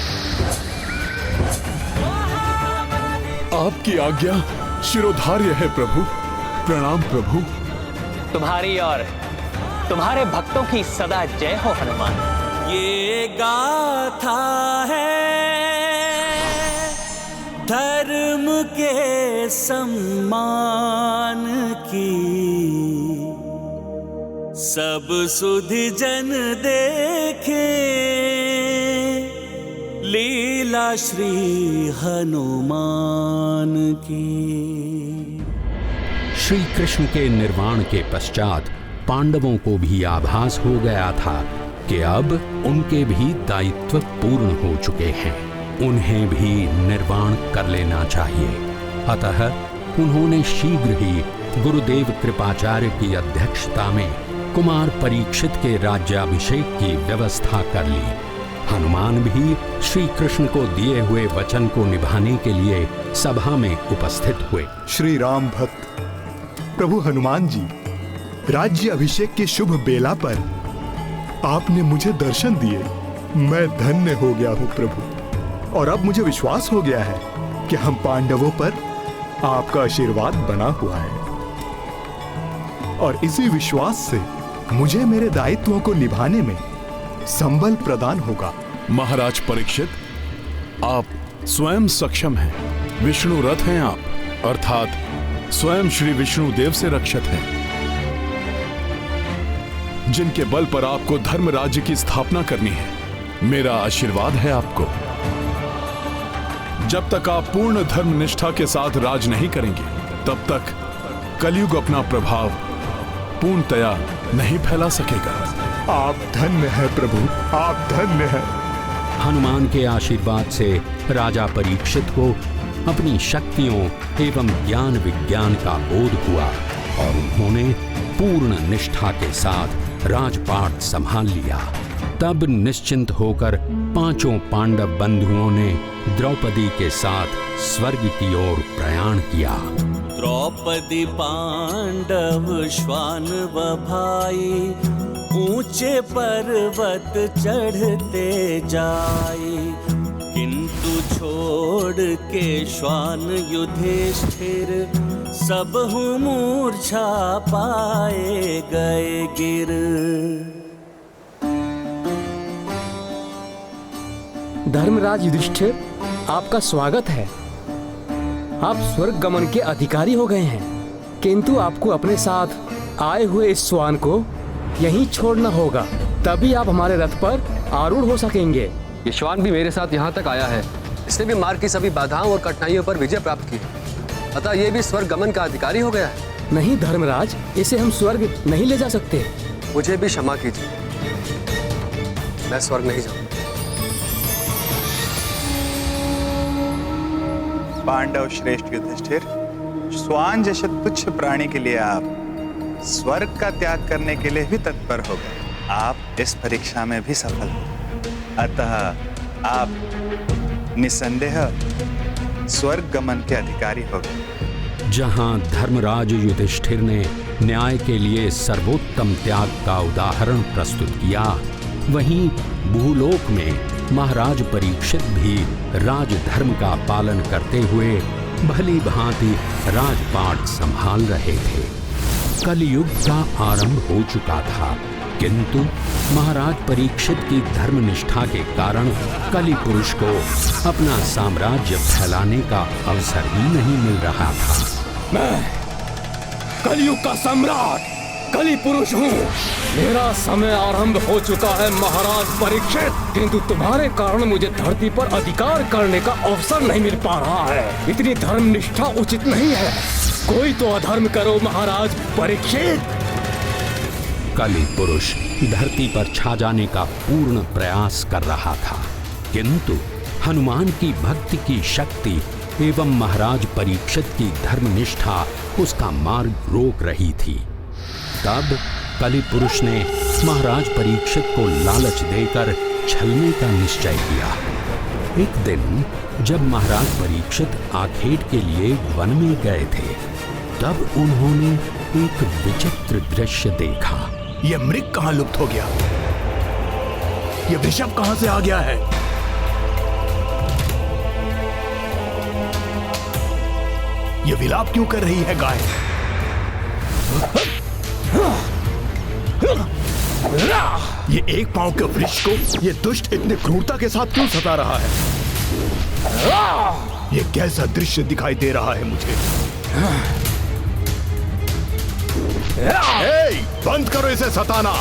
आपकी आज्ञा शिरोधार्य है प्रभु। प्रणाम प्रभु। तुम्हारी और तुम्हारे भक्तों की सदा जय हो हनुमान। ये गाथा है धर्म के सम्मान की, सब सुधि जन देखे लीला श्री हनुमान की। श्री कृष्ण के निर्वाण के पश्चात पांडवों को भी आभास हो गया था कि अब उनके भी दायित्व पूर्ण हो चुके हैं, उन्हें भी निर्वाण कर लेना चाहिए। अतः उन्होंने शीघ्र ही गुरुदेव कृपाचार्य की अध्यक्षता में कुमार परीक्षित के राज्याभिषेक की व्यवस्था कर ली। हनुमान भी श्री कृष्ण को दिए हुए वचन को निभाने के लिए सभा में उपस्थित हुए। श्री राम भक्त प्रभु हनुमान जी, राज्य अभिषेक की शुभ बेला पर आपने मुझे दर्शन दिए। मैं धन्य हो गया हूँ प्रभु, और अब मुझे विश्वास हो गया है कि हम पांडवों पर आपका आशीर्वाद बना हुआ है, और इसी विश्वास से मुझे मेरे दायित्वों को निभाने में संबल प्रदान होगा। महाराज परीक्षित, आप स्वयं सक्षम हैं विष्णु रथ हैं आप, अर्थात स्वयं श्री विष्णु देव से रक्षित हैं, जिनके बल पर आपको धर्म राज्य की स्थापना करनी है। मेरा आशीर्वाद है आपको। जब तक आप पूर्ण धर्म निष्ठा के साथ राज नहीं करेंगे, तब तक कलयुग अपना प्रभाव पूर्णतया नहीं फैला सकेगा। आप धन्य है प्रभु, आप धन्य है। हनुमान के आशीर्वाद से राजा परीक्षित को अपनी शक्तियों एवं ज्ञान विज्ञान का बोध हुआ और उन्होंने पूर्ण निष्ठा के साथ राजपाट संभाल लिया। तब निश्चिंत होकर पांचों पांडव बंधुओं ने द्रौपदी के साथ स्वर्ग की ओर प्रयाण किया। द्रौपदी पांडव श्वान व भाई ऊंचे पर्वत चढ़ते जाए, किंतु छोड़ के श्वान युधिष्ठिर सबहु मूर्छा पाए गए गिर। धर्मराज युधिष्ठिर, आपका स्वागत है। आप स्वर्ग गमन के अधिकारी हो गए हैं, किंतु आपको अपने साथ आए हुए इस श्वान को यहीं छोड़ना होगा, तभी आप हमारे रथ पर आरूढ़ हो सकेंगे। ये श्वान भी मेरे साथ यहाँ तक आया है। इसने भी मार्ग की सभी बाधाओं और कठिनाइयों पर विजय प्राप्त की है, अतः ये भी स्वर्ग गमन का अधिकारी हो गया है। नहीं धर्मराज, इसे हम स्वर्ग नहीं ले जा सकते। मुझे भी क्षमा कीजिए, मैं स्वर्ग नहीं जाऊंगा। पांडव श्रेष्ठ युधिष्ठिर, श्वान जैसे तुच्छ प्राणी के लिए आप स्वर्ग का त्याग करने के लिए भी तत्पर हो गए। आप इस परीक्षा में भी सफल हो, अतः आप निसंदेह स्वर्ग गमन के अधिकारी हो गए। जहां धर्मराज युधिष्ठिर ने न्याय के लिए सर्वोत्तम त्याग का उदाहरण प्रस्तुत किया, वहीं भूलोक में महाराज परीक्षित भी राजधर्म का पालन करते हुए भली भांति राजपाट संभाल रहे थे। कलयुग का आरंभ हो चुका था, किंतु महाराज परीक्षित की धर्मनिष्ठा के कारण कलि पुरुष को अपना साम्राज्य फैलाने का अवसर ही नहीं मिल रहा था। मैं कलयुग का सम्राट कलि पुरुष हूँ। मेरा समय आरंभ हो चुका है महाराज परीक्षित, किंतु तुम्हारे कारण मुझे धरती पर अधिकार करने का अवसर नहीं मिल पा रहा है। इतनी धर्मनिष्ठा उचित नहीं है। कोई तो अधर्म करो महाराज परीक्षित। कलि पुरुष धरती पर छा जाने का पूर्ण प्रयास कर रहा था, किंतु हनुमान की भक्ति की शक्ति एवं महाराज परीक्षित की धर्मनिष्ठा उसका मार्ग रोक रही थी। तब कलि पुरुष ने महाराज परीक्षित को लालच देकर छलने का निश्चय किया। एक दिन जब महाराज परीक्षित आखेट के लिए वन में गए थे, तब उन्होंने एक विचित्र दृश्य देखा। ये मृग कहाँ लुप्त हो गया? ये वृषभ कहाँ से आ गया है? ये विलाप क्यों कर रही है गाय? ये एक पांव के वृक्ष को ये दुष्ट इतने क्रूरता के साथ क्यों सता रहा है? ये कैसा दृश्य दिखाई दे रहा है मुझे? बंद करो इसे सताना।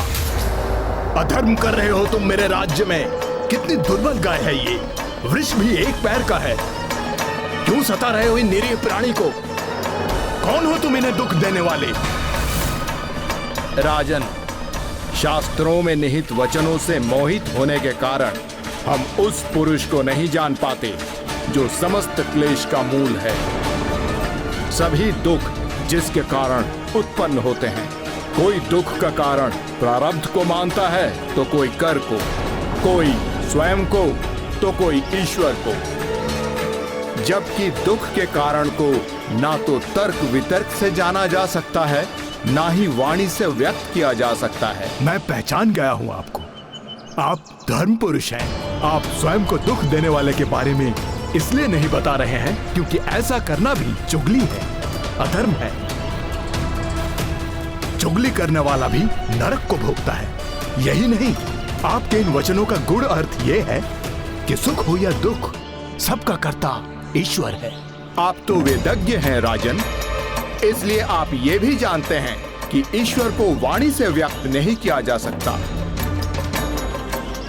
अधर्म कर रहे हो तुम मेरे राज्य में। कितनी दुर्बल गाय है ये। वृक्ष भी एक पैर का है। क्यों सता रहे हो इन निरीह प्राणी को? कौन हो तुम इन्हें दुख देने वाले? राजन, शास्त्रों में निहित वचनों से मोहित होने के कारण हम उस पुरुष को नहीं जान पाते जो समस्त क्लेश का मूल है। सभी दुख जिसके कारण उत्पन्न होते हैं, कोई दुख का कारण प्रारब्ध को मानता है तो कोई कर को, कोई स्वयं को तो कोई ईश्वर को। जबकि दुख के कारण को ना तो तर्क वितर्क से जाना जा सकता है, ना ही वाणी से व्यक्त किया जा सकता है। मैं पहचान गया हूं आपको। आप धर्म पुरुष हैं। आप स्वयं को दुख देने वाले के बारे में इसलिए नहीं बता रहे हैं क्योंकि ऐसा करना भी चुगली है, अधर्म है। चुगली करने वाला भी नरक को भोगता है। यही नहीं, आपके इन वचनों का गूढ़ अर्थ यह है कि सुख हो या दुख, सबका कर्ता ईश्वर है। आप तो वेदज्ञ हैं राजन, इसलिए आप ये भी जानते हैं कि ईश्वर को वाणी से व्यक्त नहीं किया जा सकता।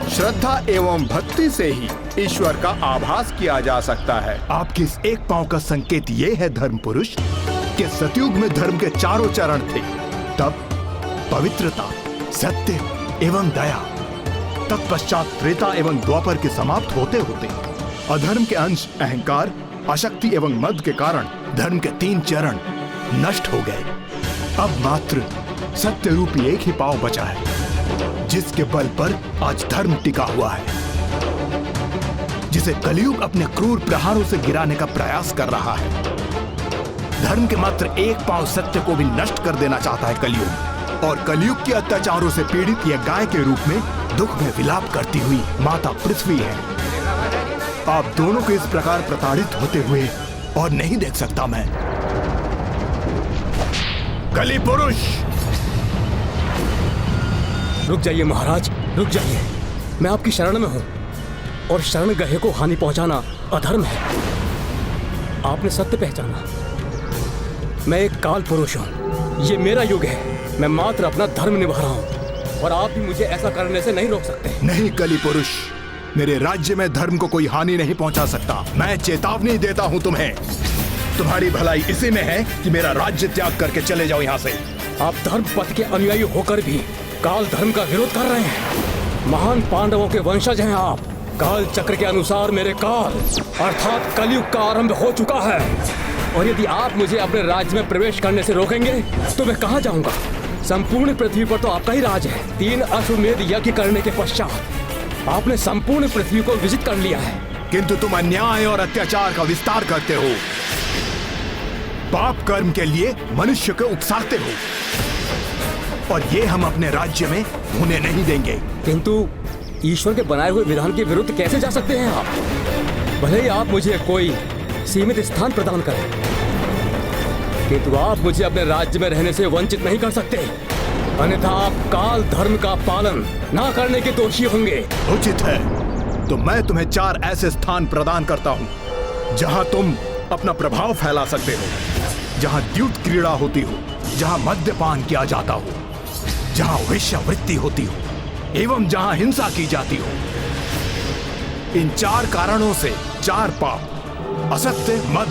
श्रद्धा एवं भक्ति से ही ईश्वर का आभास किया जा सकता है। आपके इस एक पांव का संकेत ये है धर्म पुरुष कि सतयुग में धर्म के चारों चरण थे, तप, पवित्रता, सत्य एवं दया। तत्पश्चात त्रेता एवं द्वापर के समाप्त होते होते अधर्म के अंश अहंकार, अशक्ति एवं मद के कारण धर्म के 3 चरण नष्ट हो गए। अब मात्र सत्य रूपी एक ही पांव बचा है, जिसके बल पर आज धर्म टिका हुआ है, जिसे कलयुग अपने क्रूर प्रहारों से गिराने का प्रयास कर रहा है। धर्म के मात्र एक पांव सत्य को भी नष्ट कर देना चाहता है कलयुग, और कलयुग के अत्याचारों से पीड़ित यह गाय के रूप में दुख में विलाप करती हुई माता पृथ्वी है। आप दोनों को इस प्रकार प्रताड़ित होते हुए और नहीं देख सकता मैं। कली पुरुष! रुक जाइए महाराज, रुक जाइए। मैं आपकी शरण में हूं और शरण गहे को हानि पहुंचाना अधर्म है। आपने सत्य पहचाना। मैं एक काल पुरुष हूं, ये मेरा युग है। मैं मात्र अपना धर्म निभा रहा हूं और आप भी मुझे ऐसा करने से नहीं रोक सकते। नहीं कली पुरुष, मेरे राज्य में धर्म को कोई हानि नहीं पहुंचा सकता। मैं चेतावनी देता हूं तुम्हें। तुम्हारी भलाई इसी में है कि मेरा राज्य त्याग करके चले जाओ यहाँ से। आप धर्म पथ के अनुयायी होकर भी काल धर्म का विरोध कर रहे हैं। महान पांडवों के वंशज हैं आप। काल चक्र के अनुसार मेरे काल अर्थात कलयुग का आरंभ हो चुका है, और यदि आप मुझे अपने राज्य में प्रवेश करने से रोकेंगे तो मैं कहाँ जाऊंगा? संपूर्ण पृथ्वी पर तो आपका ही राज है। 3 अश्वमेध यज्ञ करने के पश्चात आपने संपूर्ण पृथ्वी को विजित कर लिया है, किंतु तुम अन्याय और अत्याचार का विस्तार करते हो। पाप कर्म के लिए मनुष्य को उकसाते हो, और ये हम अपने राज्य में होने नहीं देंगे। किंतु ईश्वर के बनाए हुए विधान के विरुद्ध कैसे जा सकते हैं आप? भले ही आप मुझे कोई सीमित स्थान प्रदान करें, किंतु आप मुझे अपने राज्य में रहने से वंचित नहीं कर सकते, अन्यथा आप काल धर्म का पालन ना करने के दोषी होंगे। उचित है, तो मैं तुम्हें 4 ऐसे स्थान प्रदान करता हूँ जहाँ तुम अपना प्रभाव फैला सकते हो, जहाँ द्यूत क्रीड़ा होती हो, जहाँ मद्यपान किया जाता हो, जहाँ वेश्यावृत्ति होती हो एवं जहाँ हिंसा की जाती हो। इन 4 कारणों से 4 पाप असत्य, मद,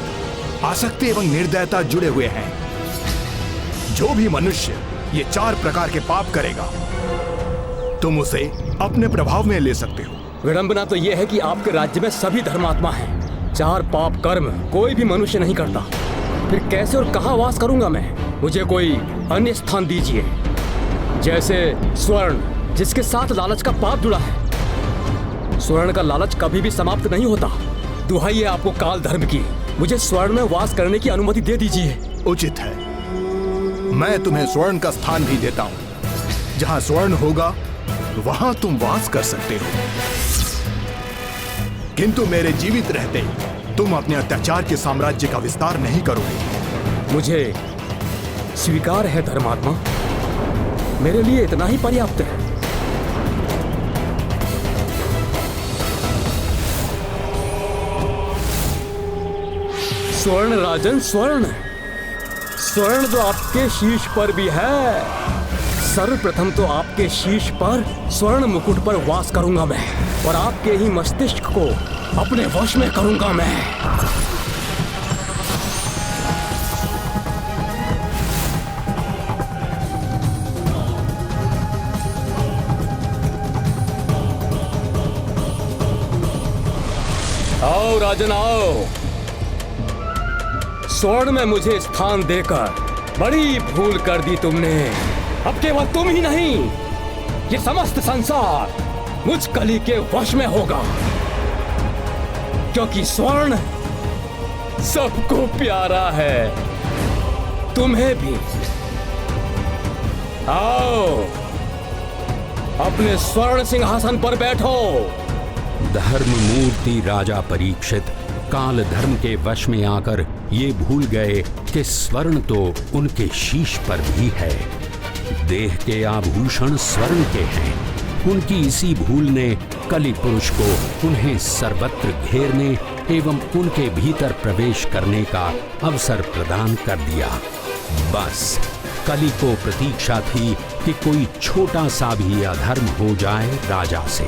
आसक्ति एवं निर्दयता जुड़े हुए हैं। जो भी मनुष्य ये 4 प्रकार के पाप करेगा, तुम उसे अपने प्रभाव में ले सकते हो। विडंबना तो यह है कि आपके राज्य में सभी धर्मात्मा हैं। 4 पाप कर्म कोई भी मनुष्य नहीं करता। फिर कैसे और कहाँ वास करूंगा मैं? मुझे कोई अन्य स्थान दीजिए, जैसे स्वर्ण, जिसके साथ लालच का पाप जुड़ा है। स्वर्ण का लालच कभी भी समाप्त नहीं होता। दुहाई है आपको काल धर्म की, मुझे स्वर्ण में वास करने की अनुमति दे दीजिए। उचित है, मैं तुम्हें स्वर्ण का स्थान भी देता हूं। जहां स्वर्ण होगा वहां तुम वास कर सकते हो, किंतु मेरे जीवित रहते तुम अपने अत्याचार के साम्राज्य का विस्तार नहीं करोगे। मुझे स्वीकार है धर्मात्मा, मेरे लिए इतना ही पर्याप्त है। स्वर्ण राजन, स्वर्ण स्वर्ण तो आपके शीश पर भी है। सर्वप्रथम तो आपके शीश पर स्वर्ण मुकुट पर वास करूंगा मैं, और आपके ही मस्तिष्क को अपने वश में करूंगा मैं। आओ राजन आओ। स्वर्ण में मुझे स्थान देकर बड़ी भूल कर दी तुमने। अब केवल तुम ही नहीं, ये समस्त संसार मुझ कली के वश में होगा, क्योंकि स्वर्ण सबको प्यारा है, तुम्हें भी। आओ अपने स्वर्ण सिंहासन पर बैठो। धर्म मूर्ति राजा परीक्षित काल धर्म के वश में आकर ये भूल गए कि स्वर्ण तो उनके शीश पर भी है। देह के आभूषण स्वर्ण के हैं। उनकी इसी भूल ने कलि पुरुष को उन्हें सर्वत्र घेरने एवं उनके भीतर प्रवेश करने का अवसर प्रदान कर दिया। बस कली को प्रतीक्षा थी कि कोई छोटा सा भी अधर्म हो जाए राजा से।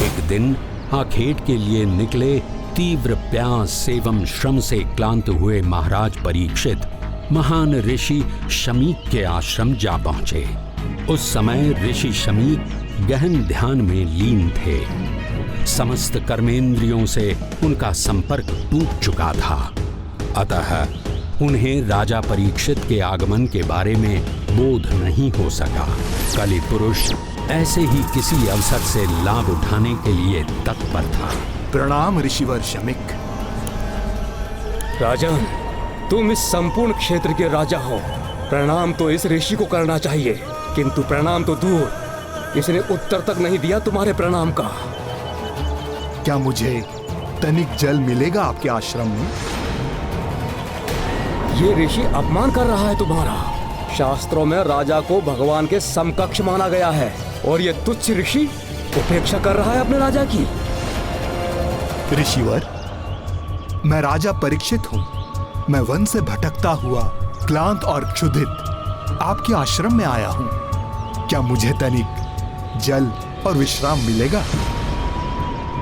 एक दिन आखेट के लिए निकले तीव्र प्यास एवं श्रम से क्लांत हुए महाराज परीक्षित महान ऋषि शमीक के आश्रम जा पहुंचे। उस समय ऋषि शमीक गहन ध्यान में लीन थे। समस्त कर्मेंद्रियों से उनका संपर्क टूट चुका था, अतः उन्हें राजा परीक्षित के आगमन के बारे में बोध नहीं हो सका। कलि पुरुष ऐसे ही किसी अवसर से लाभ उठाने के लिए तत्पर था। प्रणाम ऋषिवर शमीक। राजन, तुम इस संपूर्ण क्षेत्र के राजा हो। प्रणाम तो इस ऋषि को करना चाहिए, किंतु प्रणाम तो दूर, इसने उत्तर तक नहीं दिया तुम्हारे प्रणाम का। क्या मुझे तनिक जल मिलेगा आपके आश्रम में? ये ऋषि अपमान कर रहा है तुम्हारा। शास्त्रों में राजा को भगवान के समकक्ष माना गया है, और ये तुच्छ ऋषि उपेक्षा कर रहा है अपने राजा की। ऋषिवर, मैं राजा परीक्षित हूँ। मैं वन से भटकता हुआ क्लांत और क्षुधित आपके आश्रम में आया हूँ। क्या मुझे तनिक जल और विश्राम मिलेगा?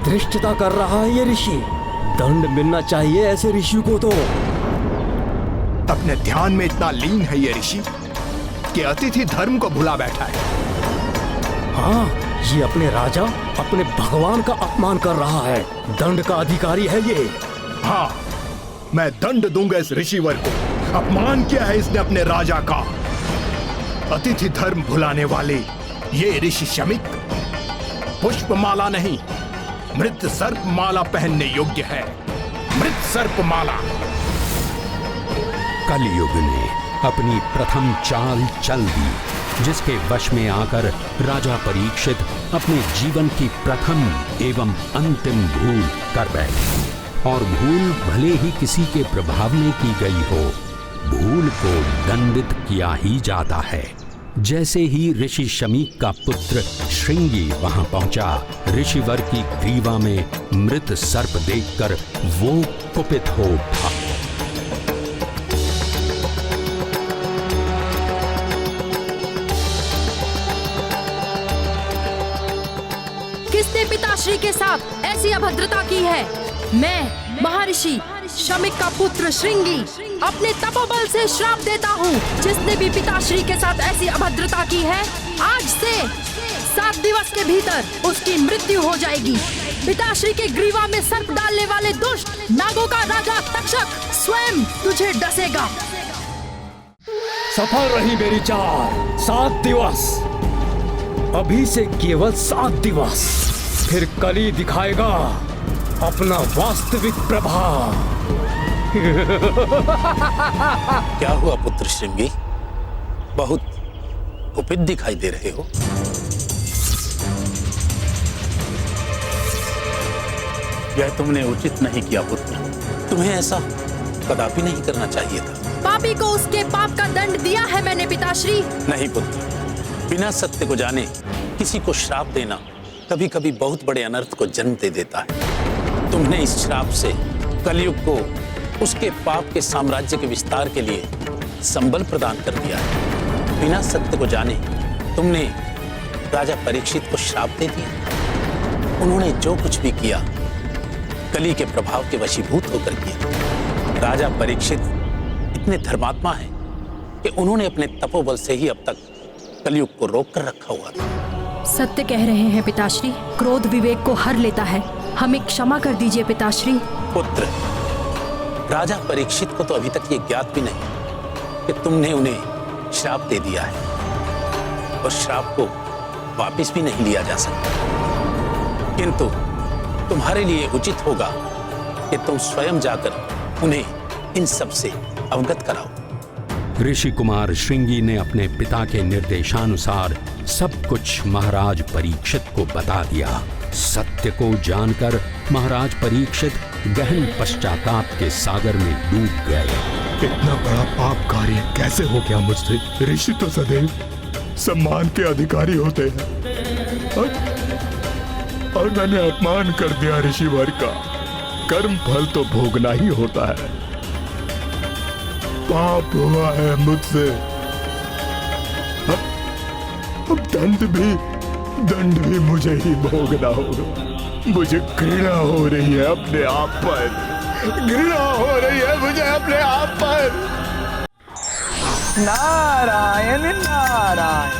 धृष्टता कर रहा है ये ऋषि। दंड मिलना चाहिए ऐसे ऋषि को। तो अपने ध्यान में इतना लीन है ये ऋषि कि अतिथि धर्म को भुला बैठा है। हाँ, ये अपने राजा, अपने भगवान का अपमान कर रहा है। दंड का अधिकारी है ये। हाँ, मैं दंड दूंगा इस ऋषिवर को। अपमान किया है इसने अपने राजा का। अतिथि धर्म भुलाने वाले ये ऋषि शमीक पुष्पमाला नहीं, मृत सर्प माला पहनने योग्य है। मृत सर्प माला। कलयुग ने अपनी प्रथम चाल चल दी, जिसके वश में आकर राजा परीक्षित अपने जीवन की प्रथम एवं अंतिम भूल कर बैठे। और भूल भले ही किसी के प्रभाव में की गई हो, भूल को दंडित किया ही जाता है। जैसे ही ऋषि शमीक का पुत्र श्रृंगी वहां पहुंचा, ऋषिवर की ग्रीवा में मृत सर्प देखकर वो कुपित हो उठा। किसने पिताश्री के साथ ऐसी अभद्रता की है? मैं महर्षि शमीक का पुत्र श्रृंगी अपने तपोबल से श्राप देता हूँ। जिसने भी पिताश्री के साथ ऐसी अभद्रता की है, आज से 7 दिवस के भीतर उसकी मृत्यु हो जाएगी। पिताश्री के ग्रीवा में सर्प डालने वाले दुष्ट नागों का राजा तक्षक स्वयं तुझे डसेगा। सफल रही मेरी चाल। 7 दिवस, अभी से केवल 7 दिवस, फिर कली दिखाएगा अपना वास्तविक प्रभाव। क्या हुआ पुत्र श्रृंगी? बहुत कुपित दिखाई दे रहे हो। यह तुमने उचित नहीं किया पुत्र। तुम्हें ऐसा कदापि नहीं करना चाहिए था। पापी को उसके पाप का दंड दिया है मैंने पिताश्री। नहीं पुत्र, बिना सत्य को जाने किसी को श्राप देना कभी कभी बहुत बड़े अनर्थ को जन्म दे देता है। तुमने इस श्राप से कलयुग को उसके पाप के साम्राज्य के विस्तार के लिए संबल प्रदान कर दिया है। बिना सत्य को जाने तुमने राजा परीक्षित को श्राप दे दिया। उन्होंने जो कुछ भी किया कली के प्रभाव के वशीभूत होकर किया। राजा परीक्षित इतने धर्मात्मा हैं कि उन्होंने अपने तपोबल से ही अब तक कलयुग को रोक कर रखा हुआ था। सत्य कह रहे हैं पिताश्री। क्रोध विवेक को हर लेता है। हमें क्षमा कर दीजिए पिताश्री। पुत्र, राजा परीक्षित को तो अभी तक ये ज्ञात भी नहीं कि तुमने उन्हें श्राप दे दिया है, और श्राप को वापस भी नहीं लिया जा सकता। किंतु तुम्हारे लिए उचित होगा कि तुम स्वयं जाकर उन्हें इन सब से अवगत कराओ। ऋषि कुमार श्रृंगी ने अपने पिता के निर्देशानुसार सब कुछ महाराज परीक्षित को बता दिया। सत्य को जानकर महाराज परीक्षित गहन पश्चाताप के सागर में डूब गए। इतना बड़ा पाप कार्य कैसे हो गया मुझसे? ऋषि तो सदैव सम्मान के अधिकारी होते हैं, और मैंने अपमान कर दिया ऋषिवर का। कर्म फल तो भोगना ही होता है। पाप हुआ है मुझसे, अब दंड भी मुझे ही भोगना होगा। मुझे घृणा हो रही है अपने आप पर, घृणा हो रही है मुझे अपने आप पर। नारायण नारायण।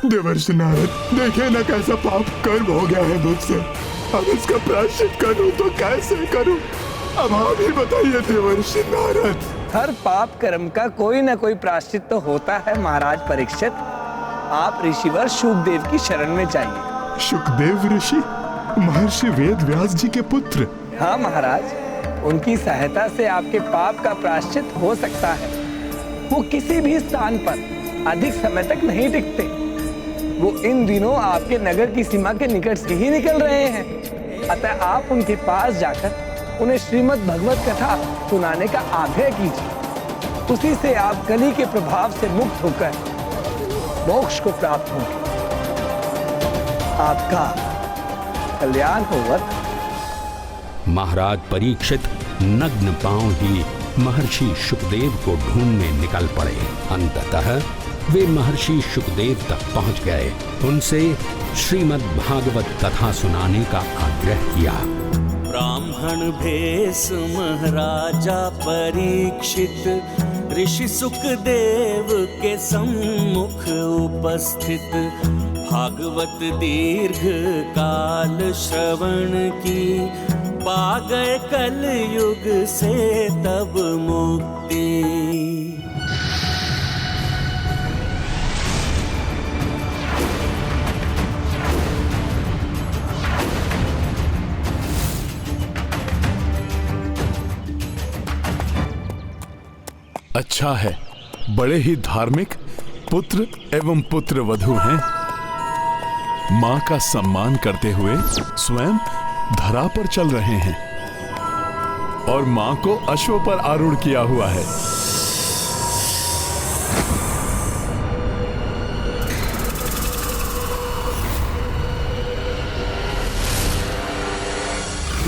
देवर्षि नारद, देखिए ना कैसा पाप कर्म हो गया है मुझसे। अब इसका प्रायश्चित करूं तो कैसे करूं? अब आप ही बताइए देवर्षि नारद। हर पाप कर्म का कोई ना कोई प्रायश्चित तो होता है महाराज परीक्षित। आप ऋषिवर शुकदेव की शरण में जाइए। शुकदेव ऋषि महर्षि वेद व्यास जी के पुत्र? हाँ महाराज, उनकी सहायता से आपके पाप का प्रायश्चित हो सकता है। वो किसी भी स्थान पर अधिक समय तक नहीं टिकते। वो इन दिनों आपके नगर की सीमा के निकट से ही निकल रहे हैं। अतः आप उनके पास जाकर उन्हें श्रीमद् भगवत कथा सुनाने का आग्रह कीजिए। उसी से आप कली के प्रभाव से मुक्त होकर मोक्ष को प्राप्त होंगे। आपका कल्याण होगा। महाराज परीक्षित नग्न पांव ही महर्षि शुकदेव को ढूंढने निकल पड़े। अंततः वे महर्षि शुकदेव तक पहुंच गए। उनसे श्रीमद् भागवत कथा सुनाने का आग्रह किया। ब्राह्मण भेष महाराजा परीक्षित ऋषि सुखदेव के सम्मुख उपस्थित, भागवत दीर्घ काल श्रवण की, पा गए कलयुग से तब मुक्ति। अच्छा है, बड़े ही धार्मिक पुत्र एवं पुत्र वधू हैं। मां का सम्मान करते हुए स्वयं धरा पर चल रहे हैं और मां को अश्व पर आरूढ़ किया हुआ है।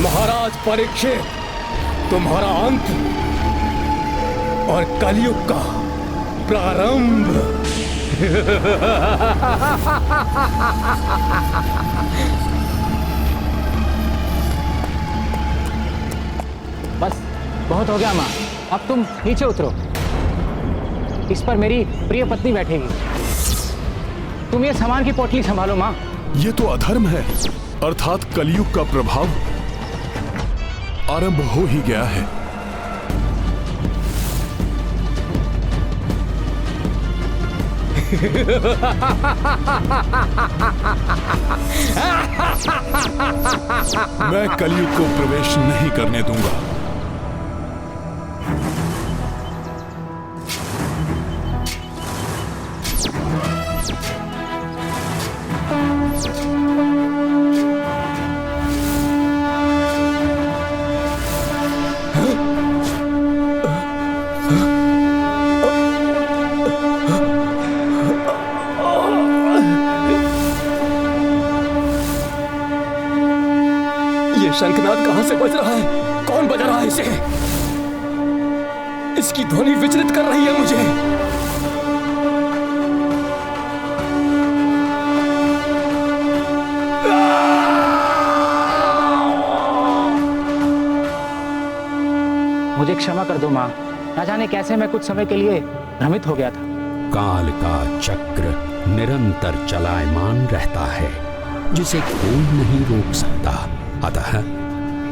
महाराज परीक्षित, तुम्हारा अंत और कलयुग का प्रारंभ। बस बहुत हो गया माँ, अब तुम नीचे उतरो। इस पर मेरी प्रिय पत्नी बैठेगी। तुम ये सामान की पोटली संभालो माँ। ये तो अधर्म है, अर्थात कलयुग का प्रभाव आरंभ हो ही गया है। मैं कलयुग को प्रवेश नहीं करने दूंगा। शंखनाद कहां से बज रहा है? कौन बजा रहा है इसे? इसकी ध्वनि विचलित कर रही है मुझे। मुझे क्षमा कर दो माँ, न जाने कैसे मैं कुछ समय के लिए भ्रमित हो गया था। काल का चक्र निरंतर चलायमान रहता है, जिसे कोई नहीं रोक सकता। अतः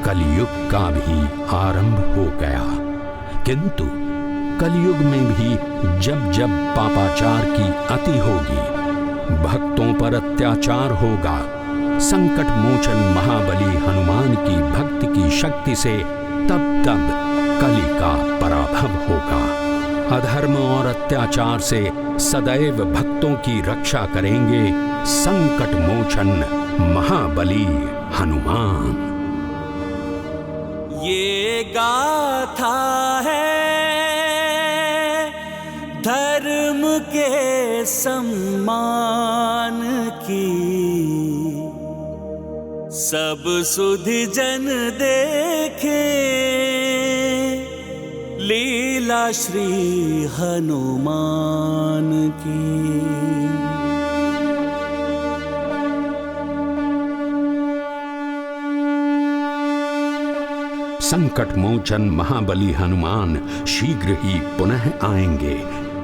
कलयुग का भी आरंभ हो गया। किंतु कलयुग में भी जब जब पापाचार की अति होगी, भक्तों पर अत्याचार होगा, संकट मोचन महाबली हनुमान की भक्ति की शक्ति से तब तब कली का पराभव होगा। अधर्म और अत्याचार से सदैव भक्तों की रक्षा करेंगे संकट मोचन महाबली हनुमान। ये गाथा है धर्म के सम्मान की, सब सुधि जन देखे लीला श्री हनुमान की। संकट मोचन महाबली हनुमान शीघ्र ही पुनः आएंगे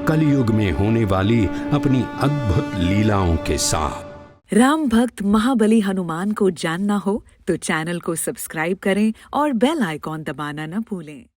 कलयुग में होने वाली अपनी अद्भुत लीलाओं के साथ। राम भक्त महाबली हनुमान को जानना हो तो चैनल को सब्सक्राइब करें और बेल आइकॉन दबाना न भूलें।